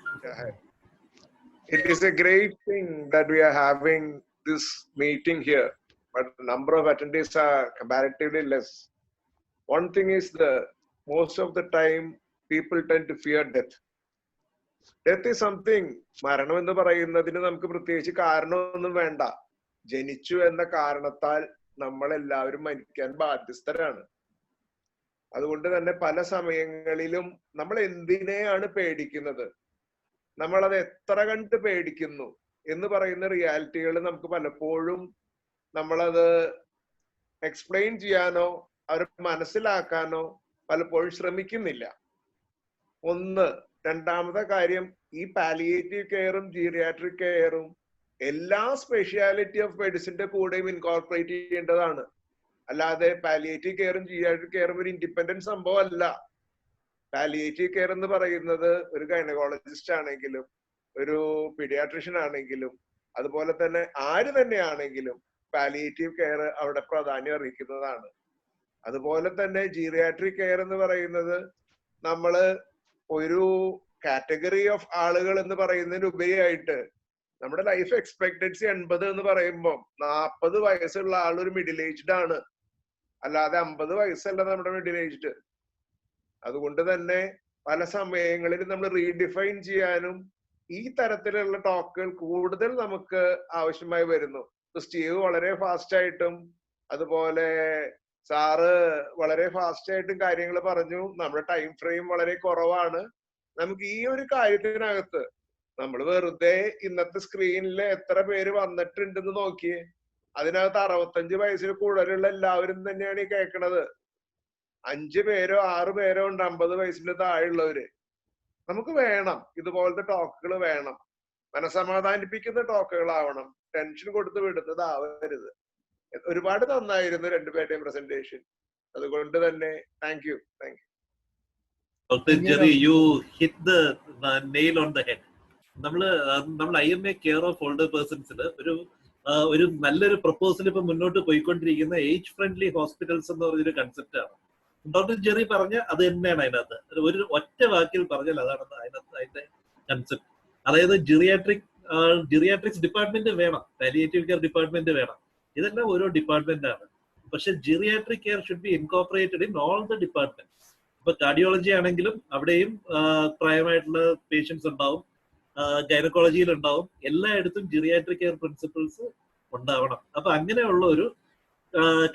It is a great thing that we are having this meeting here, but the number of attendees are comparatively less. One thing is most of the time people tend to fear death. Death is something, മരണം എന്ന് പറയുന്നതിന് നമുക്ക് പ്രത്യേകിച്ച് കാരണമൊന്നും വേണ്ട. ജനിച്ചു എന്ന കാരണത്താൽ നമ്മളെല്ലാവരും മരിക്കാൻ ബാധ്യസ്ഥരാണ്. അതുകൊണ്ട് തന്നെ പല സമയങ്ങളിലും നമ്മൾ എന്തിനെയാണ് പേടിക്കുന്നത്, നമ്മളത് എത്ര കണ്ട് പേടിക്കുന്നു എന്ന് പറയുന്ന റിയാലിറ്റികൾ നമുക്ക് പലപ്പോഴും നമ്മളത് എക്സ്പ്ലെയിൻ ചെയ്യാനോ അവർ മനസ്സിലാക്കാനോ പലപ്പോഴും ശ്രമിക്കുന്നില്ല. ഒന്ന്. രണ്ടാമത്തെ കാര്യം, ഈ പാലിയേറ്റീവ് കെയറും ജീറിയാട്രിക് കെയറും എല്ലാ സ്പെഷ്യാലിറ്റി ഓഫ് മെഡിസിന്റെ കൂടെയും ഇൻകോർപ്പറേറ്റ് ചെയ്യേണ്ടതാണ്. അല്ലാതെ പാലിയേറ്റീവ് കെയറും ജീറിയാട്രിക് കെയറും ഒരു ഇൻഡിപെൻഡന്റ് സംഭവം അല്ല. പാലിയേറ്റീവ് കെയർ എന്ന് പറയുന്നത് ഒരു ഗൈനക്കോളജിസ്റ്റ് ആണെങ്കിലും ഒരു പീഡിയാട്രിഷ്യൻ ആണെങ്കിലും അതുപോലെ തന്നെ ആര് തന്നെയാണെങ്കിലും പാലിയേറ്റീവ് കെയർ അവിടെ പ്രാധാന്യം അറിയിക്കുന്നതാണ്. അതുപോലെ തന്നെ ജീറിയാട്രിക് കെയർ എന്ന് പറയുന്നത് നമ്മള് ഒരു കാറ്റഗറി ഓഫ് ആളുകൾ എന്ന് പറയുന്നതിന് ഉപരിയായിട്ട് നമ്മുടെ ലൈഫ് എക്സ്പെക്ടൻസി 80 എന്ന് പറയുമ്പോൾ 40 വയസ്സുള്ള ആൾ ഒരു മിഡിൽ ഏജ്ഡ് ആണ്, അല്ലാതെ 50 വയസ്സല്ല നമ്മുടെ മിഡിൽ ഏജ്ഡ്. അതുകൊണ്ട് തന്നെ പല സമയങ്ങളിലും നമ്മൾ റീഡിഫൈൻ ചെയ്യാനും ഈ തരത്തിലുള്ള ടോക്കുകൾ കൂടുതൽ നമുക്ക് ആവശ്യമായി വരുന്നു. സ്റ്റീവ് വളരെ ഫാസ്റ്റ് ആയിട്ടും അതുപോലെ സാറ് വളരെ ഫാസ്റ്റ് ആയിട്ടും കാര്യങ്ങൾ പറഞ്ഞു. നമ്മുടെ ടൈം ഫ്രെയിം വളരെ കുറവാണ്. നമുക്ക് ഈ ഒരു കാര്യത്തിനകത്ത് നമ്മൾ വെറുതെ ഇന്നത്തെ സ്ക്രീനിൽ എത്ര പേര് വന്നിട്ടുണ്ടെന്ന് നോക്കിയേ. അതിനകത്ത് 65 വയസ്സിൽ കൂടുതലുള്ള എല്ലാവരും തന്നെയാണ് ഈ കേൾക്കണത്. 5 പേരോ 6 പേരോ ഉണ്ട് 50 വയസ്സിന് താഴെയുള്ളവര്. നമുക്ക് വേണം ഇതുപോലത്തെ ടോക്കുകൾ വേണം, മനസമാധാനിപ്പിക്കുന്ന ടോക്കുകളാവണം, ടെൻഷൻ കൊടുത്ത് വിടുന്നതാവരുത്. ഒരുപാട് നന്നായിരുന്നു രണ്ടുപേരുടെയും പ്രസന്റേഷൻ. അതുകൊണ്ട് തന്നെ thank you. Dr. Jerry, you hit the nail on the head. നമ്മൾ IMA കെയർ ഓഫ് ഓൾഡർ പേഴ്സൺസിൽ ഒരു നല്ലൊരു പ്രപ്പോസൽ ഇപ്പൊ മുന്നോട്ട് പോയിക്കൊണ്ടിരിക്കുന്ന ഏജ് ഫ്രണ്ട്ലി ഹോസ്പിറ്റൽസ് എന്ന് പറഞ്ഞൊരു കൺസെപ്റ്റ് ആണ്. ഡോക്ടർ ജെറി പറഞ്ഞ അത് തന്നെയാണ് അതിനകത്ത്. ഒരു ഒറ്റ വാക്കിൽ പറഞ്ഞാൽ അതാണ് അതിന്റെ കൺസെപ്റ്റ്. അതായത് ജിറിയാട്രിക്സ് ഡിപ്പാർട്ട്മെന്റ് വേണം, പാലിയേറ്റീവ് കെയർ ഡിപ്പാർട്ട്മെന്റ് വേണം. ഇതെല്ലാം ഓരോ ഡിപ്പാർട്ട്മെന്റ് ആണ്. പക്ഷെ geriatric care should be incorporated in all the department. ഇപ്പൊ കാർഡിയോളജി ആണെങ്കിലും അവിടെയും പ്രായമായിട്ടുള്ള പേഷ്യൻസ് ഉണ്ടാവും, ഗൈനക്കോളജിയിൽ ഉണ്ടാവും, എല്ലായിടത്തും ജിറിയാട്രിക് കെയർ പ്രിൻസിപ്പിൾസ് ഉണ്ടാവണം. അപ്പൊ അങ്ങനെയുള്ള ഒരു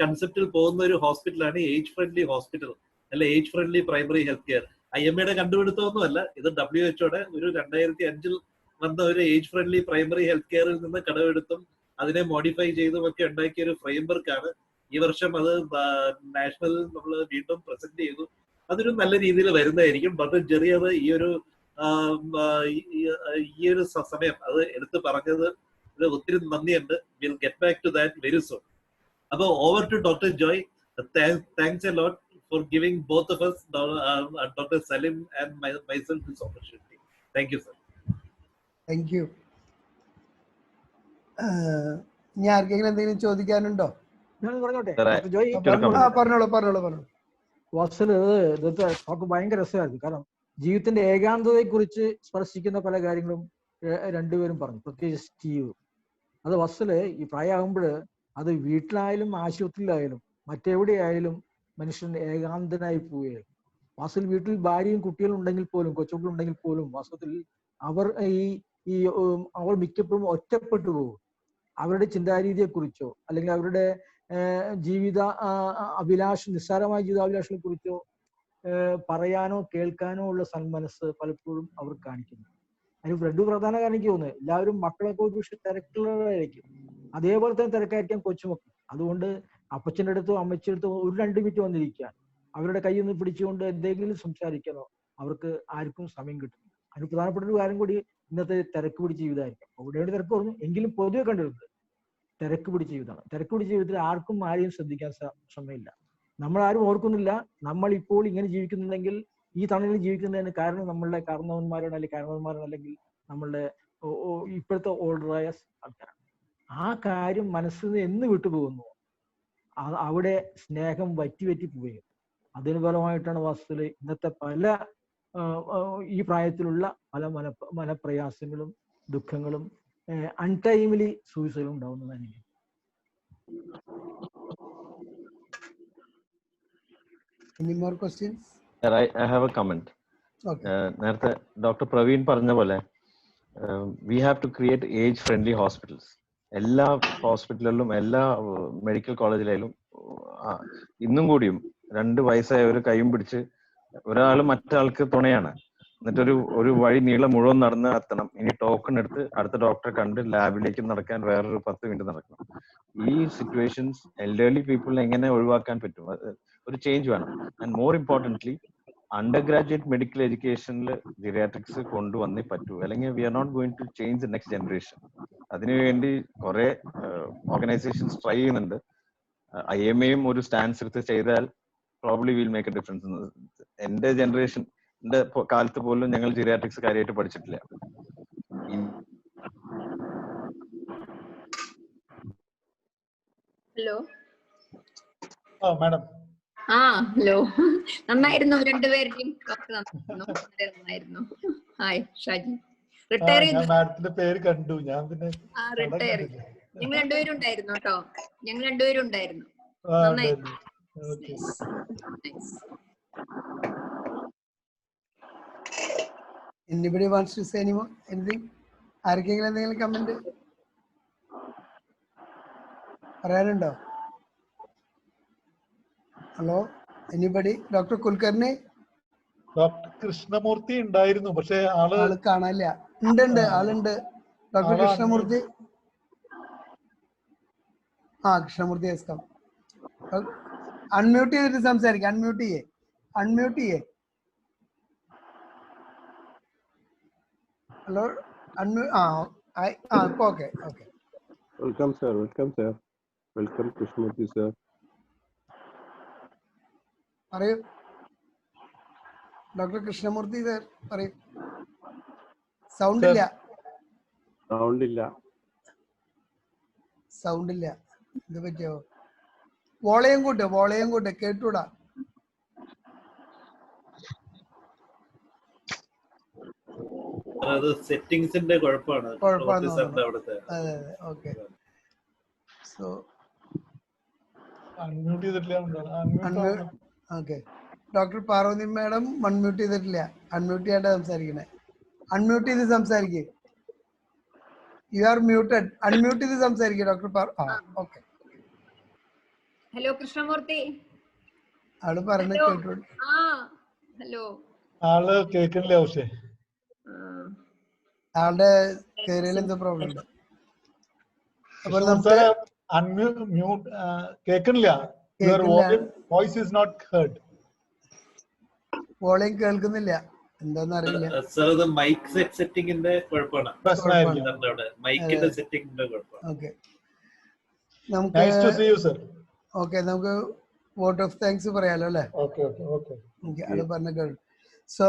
കൺസെപ്റ്റിൽ പോകുന്ന ഒരു ഹോസ്പിറ്റലാണ് ഏജ് ഫ്രണ്ട്ലി ഹോസ്പിറ്റൽ, അല്ലെ age friendly primary health care. IMAയുടെ കണ്ടുപിടുത്തമൊന്നുമല്ല ഇത്, WHO ഒരു 2005 വന്ന ഒരു ഏജ് ഫ്രണ്ട്ലി പ്രൈമറി ഹെൽത്ത് കെയറിൽ നിന്ന് കടമെടുത്തും അതിനെ മോഡിഫൈ ചെയ്തും ഒക്കെ ഉണ്ടാക്കിയ ഒരു ഫ്രെയിംവർക്കാണ്. ഈ വർഷം അത് നാഷണൽ നമ്മൾ വീണ്ടും പ്രസന്റ് ചെയ്തു. അതൊരു നല്ല രീതിയിൽ വരുന്നതായിരിക്കും. ഡോക്ടർ ജെറി അത് ഈ ഒരു സമയം അത് എടുത്ത് പറഞ്ഞത് ഒത്തിരി നന്ദിയുണ്ട്. Will get back to that very soon. അപ്പൊ over to doctor Joy. Thanks a lot for giving both of us, Dr. Salim and myself, this opportunity. Thank you, sir. Thank you. ഇനി ആർക്കെങ്കിലും എന്തെങ്കിലും ചോദിക്കാനുണ്ടോ? പറഞ്ഞോളൂ. വാസല് ഇന്നത്തെ ടോക്ക് ഭയങ്കര രസമായിരുന്നു. കാരണം ജീവിതത്തിന്റെ ഏകാന്തതയെ കുറിച്ച് സ്പർശിക്കുന്ന പല കാര്യങ്ങളും രണ്ടുപേരും പറഞ്ഞു, പ്രത്യേകിച്ച് സ്റ്റീവ്. അത് വസ്തുല് ഈ പ്രായമാകുമ്പോൾ അത് വീട്ടിലായാലും ആശുപത്രിയിലായാലും മറ്റെവിടെയായാലും മനുഷ്യൻ ഏകാന്തനായി പോവുകയാണ്. വാസ്തവത്തിൽ വീട്ടിൽ ഭാര്യയും കുട്ടികളും ഉണ്ടെങ്കിൽ പോലും, കൊച്ചുകുട്ടികളുണ്ടെങ്കിൽ പോലും വാസ്തവത്തിൽ അവർ അവർ മിക്കപ്പോഴും ഒറ്റപ്പെട്ടു പോകും. അവരുടെ ചിന്താരീതിയെക്കുറിച്ചോ അല്ലെങ്കിൽ അവരുടെ ജീവിത നിസ്സാരമായ ജീവിതാഭിലാഷങ്ങളെ കുറിച്ചോ പറയാനോ കേൾക്കാനോ ഉള്ള സന്മനസ് പലപ്പോഴും അവർ കാണിക്കുന്നു. അതിന് രണ്ടു പ്രധാന കാരണം എനിക്ക് തോന്നുന്നത്, എല്ലാവരും മക്കളൊക്കെ ഒരു പക്ഷെ തിരക്കുള്ളവരായിരിക്കും, അതേപോലെ തന്നെ തിരക്കായിരിക്കാം കൊച്ചുമക്കൾ. അതുകൊണ്ട് അപ്പച്ചൻ്റെ അടുത്തോ അമ്മച്ചിയുടെ അടുത്തോ ഒരു 2 മിനിറ്റ് വന്നിരിക്കുക, അവരുടെ കയ്യിൽ നിന്ന് പിടിച്ചുകൊണ്ട് എന്തെങ്കിലും സംസാരിക്കാനോ അവർക്ക് ആർക്കും സമയം കിട്ടുന്നു. അതിന് പ്രധാനപ്പെട്ട ഒരു കാര്യം കൂടി ഇന്നത്തെ തിരക്ക് പിടിച്ച ജീവിതമായിരിക്കും. അവിടെ തിരക്ക് പറഞ്ഞു എങ്കിലും പൊതുവെ കണ്ടിരുന്നത് തിരക്ക് പിടിച്ച ജീവിതമാണ്. തിരക്ക് പിടിച്ച ജീവിതത്തിൽ ആർക്കും ആരെയും ശ്രദ്ധിക്കാൻ സമയമില്ല. നമ്മൾ ആരും ഓർക്കുന്നില്ല നമ്മൾ ഇപ്പോൾ ഇങ്ങനെ ജീവിക്കുന്നുണ്ടെങ്കിൽ, ഈ തണലിൽ ജീവിക്കുന്നതിന് കാരണം നമ്മളുടെ കാരണവന്മാരാണ്, അല്ലെങ്കിൽ കാരണവന്മാരാണ്, അല്ലെങ്കിൽ നമ്മളുടെ ഇപ്പോഴത്തെ ഓൾഡറായ ആൾക്കാരാണ്. ആ കാര്യം മനസ്സിൽ നിന്ന് എന്ന് വിട്ടുപോകുന്നു അവിടെ സ്നേഹം വറ്റി പോവുകയും അതിന് ഫലമായിട്ടാണ് വാസ്തവത്തിൽ ഇന്നത്തെ പല ഈ പ്രായത്തിലുള്ള പല മനപ്രയാസങ്ങളും ദുഃഖങ്ങളും അൺടൈമിലി സൂയിസൈഡും ഉണ്ടാവുന്നതാണ്. Any more questions? I have a comment. Okay. നേരത്തെ ഡോക്ടർ പ്രവീൺ പറഞ്ഞ പോലെ we have to create age friendly hospitals. എല്ലാ ഹോസ്പിറ്റലുകളിലും എല്ലാ മെഡിക്കൽ കോളേജിലായാലും ഇന്നും കൂടിയും 2 വയസ്സായവർ കൈയും പിടിച്ച് ഒരാൾ മറ്റാൾക്ക് തുണയാണ്. എന്നിട്ടൊരു വഴി നീളം മുഴുവൻ നടന്ന് എത്തണം. ഇനി ടോക്കൺ എടുത്ത് അടുത്ത ഡോക്ടറെ കണ്ട് ലാബിലേക്ക് നടക്കാൻ വേറൊരു 10 മിനിറ്റ് നടക്കണം. ഈ സിറ്റുവേഷൻസ് എൽഡർലി പീപ്പിളിനെ എങ്ങനെ ഒഴിവാക്കാൻ പറ്റും? ഒരു ചേഞ്ച് വേണം. And more importantly undergraduate medical എഡ്യൂക്കേഷനിൽ ജിറിയാട്രിക്സ് കൊണ്ടുവന്നേ പറ്റൂ, അല്ലെങ്കിൽ we are not going to change the next generation. അതിനുവേണ്ടി കുറെ ഓർഗനൈസേഷൻസ് ട്രൈ ചെയ്യുന്നുണ്ട്. IMAയും ഒരു സ്റ്റാൻസ് എടുത്ത് ചെയ്താൽ probably will make A difference. എന്റെ ജനറേഷന്റെ കാലത്ത് പോലും ഞങ്ങൾ ജിറിയാട്രിക്സ് കാര്യമായിട്ട് പഠിച്ചിട്ടില്ല. ഹലോ. മാഡം. ഹലോ. നന്നായിരുന്നു രണ്ടുപേരുടെയും നന്നായിരുന്നു. ഹായ് ഷാജി. റിട്ടയർ ചെയ്തു. മാഡത്തിന്റെ പേര് കണ്ടു ഞാൻ. പിന്നെ റിട്ടയർ ഞങ്ങൾ രണ്ടുപേരും ഉണ്ടായിരുന്നു കേട്ടോ. ഞങ്ങൾ രണ്ടുപേരും ഉണ്ടായിരുന്നു. Anybody wants to say anything? ആർക്കെങ്കിലും എന്തെങ്കിലും കമന്റ് പറയാനുണ്ടോ? Hello, anybody? Doctor Kulkarni? Doctor Krishnamurthy ഉണ്ടായിരുന്നു, പക്ഷെ ആള് കാണാനില്ല. ഉണ്ട് ആളുണ്ട്. Doctor Krishnamurthy. Krishnamurthy yes. Unmute ചെയ്തിട്ട് സംസാരിക്കാം. അൺമ്യൂട്ട് ചെയ്യേ. Hello. Okay. Welcome sir. Welcome Krishnamurthy sir. പറയൂ ഡോക്ടർ കൃഷ്ണമൂർത്തി സർ, പറയൂ. സൗണ്ട് ഇല്ല. ഇത് പറ്റിയോ? വോളയം കൂട്ട് കേട്ടൂടാ. അത് സെറ്റിംഗ്സിന്റെ കുഴപ്പമാണ്. ഓക്കെ. സോ അൺമ്യൂട്ട് ചെയ്തിട്ടില്ല. Okay. Doctor Parvathi madam unmute ചെയ്തിട്ടില്ല. അൺമ്യൂട്ട് ചെയ്യാണ്ട് സംസാരിക്കണേ. അൺമ്യൂട്ട് ചെയ്ത് സംസാരിക്കേ. You are muted. അൺമ്യൂട്ട് ചെയ്ത് സംസാരിക്കേ ഡോക്ടർ. ഓക്കെ. ഹലോ കൃഷ്ണമൂർത്തി. ആള് പറഞ്ഞ കേട്ടു. ഹലോ. ആള് കേൾക്കണില്ല. പക്ഷേ ആളുടെ കേറിയിൽ എന്തോ പ്രോബ്ലം ഉണ്ട്. അപ്പോൾ കേൾക്കണില്ല. Voice is not heard. Volume കേൾക്കുന്നില്ല. എന്താന്ന് അറിയില്ല. മൈക്ക് സെറ്റിംഗിന്റെ കുഴപ്പമാണ്. മൈക്കിന്റെ സെറ്റിംഗിന്റെ കുഴപ്പമാണ്. ഓക്കെ, നമുക്ക് വോട്ട് ഓഫ് താങ്ക്സ് പറയാലോ അല്ലേ? അത് പറഞ്ഞ കേട്ടു. So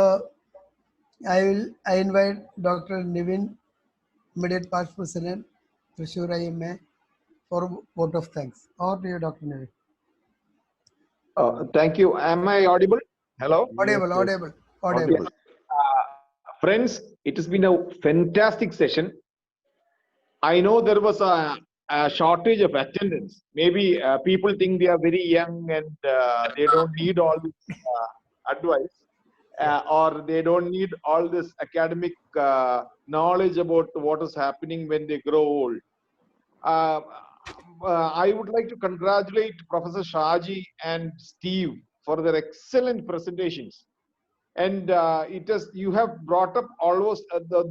I invite Dr. Nivin, immediate past president, Thrissur IMA, for vote of thanks. Over to you, Dr. Nivin. Thank you. Am I audible? Hello? Audible. Friends, it has been a fantastic session. I know there was a shortage of attendance. Maybe people think they are very young and they don't need all this advice, or they don't need all this academic knowledge about what is happening when they grow old. I would like to congratulate Professor Shaji and Steve for their excellent presentations. And you have brought up almost,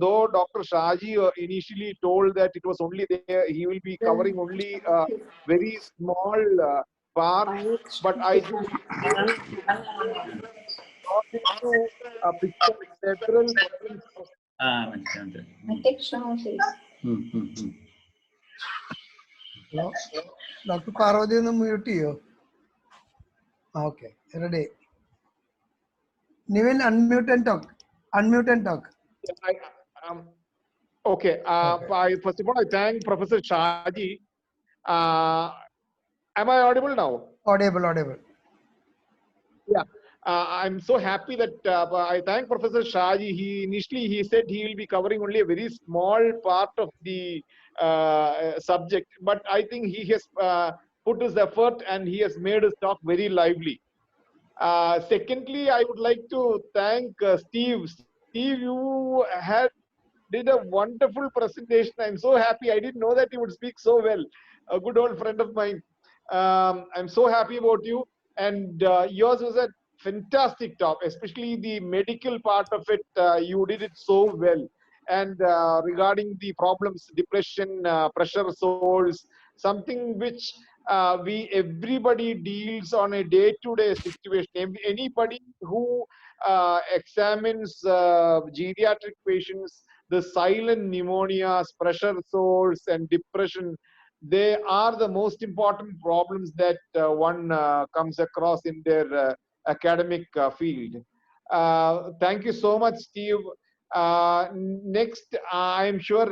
though Dr. Shaji initially told that it was only there, he will be covering only a very small part, but I think into a picture several problems of Hello? Dr. Parvati, mute you. Okay, ready. Nivin, unmute and talk. Unmute and talk. Okay. First of all, I thank Professor Shaji. Am I audible now? Audible, audible. Yeah. I'm so happy that I thank Professor Shaji. He said he will be covering only a very small part of the subject, but I think he has put his effort and he has made his talk very lively. Secondly, I would like to thank Steve. Steve, you did a wonderful presentation. I'm so happy. I didn't know that you would speak so well. A good old friend of mine. I'm so happy about you. And yours was a fantastic talk, especially the medical part of it. You did it so well. And regarding the problems, depression, pressure sores, something which everybody deals on a day-to-day situation. Anybody who examines geriatric patients, the silent pneumonias, pressure sores, and depression, they are the most important problems that one comes across in their academic field. Thank you so much, Steve. Next, I'm sure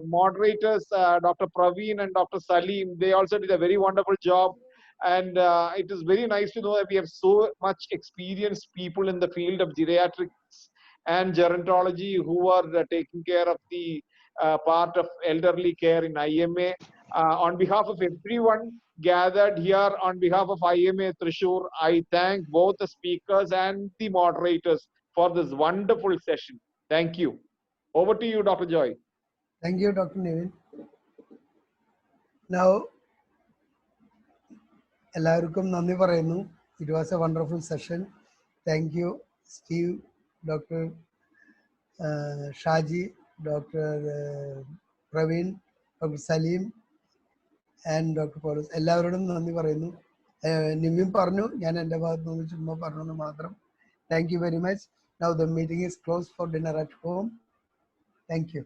moderators, Dr. Praveen and Dr. Salim, they also did a very wonderful job. And it is very nice to know that we have so much experienced people in the field of geriatrics and gerontology who are taking care of the part of elderly care in IMA. On behalf of everyone gathered here, on behalf of IMA Thrissur, I thank both the speakers and the moderators for this wonderful session. Thank you. Over to you, Dr. Joy. Thank you, Dr. Nivin. Now, എല്ലാവർക്കും നന്ദി പറയുന്നു. It was a wonderful session. Thank you, Steve, Dr. Shaji, Dr. Praveen, Dr. Salim, and Dr. Paulus. എല്ലാവരോടും നന്ദി പറയുന്നു. നിവിൻ പറഞ്ഞു, ഞാൻ എൻ്റെ ഭാഗത്ത് നിന്ന് ചുമ്മാ പറഞ്ഞു മാത്രം. Thank you very much. Now the meeting is closed for dinner at home. Thank you.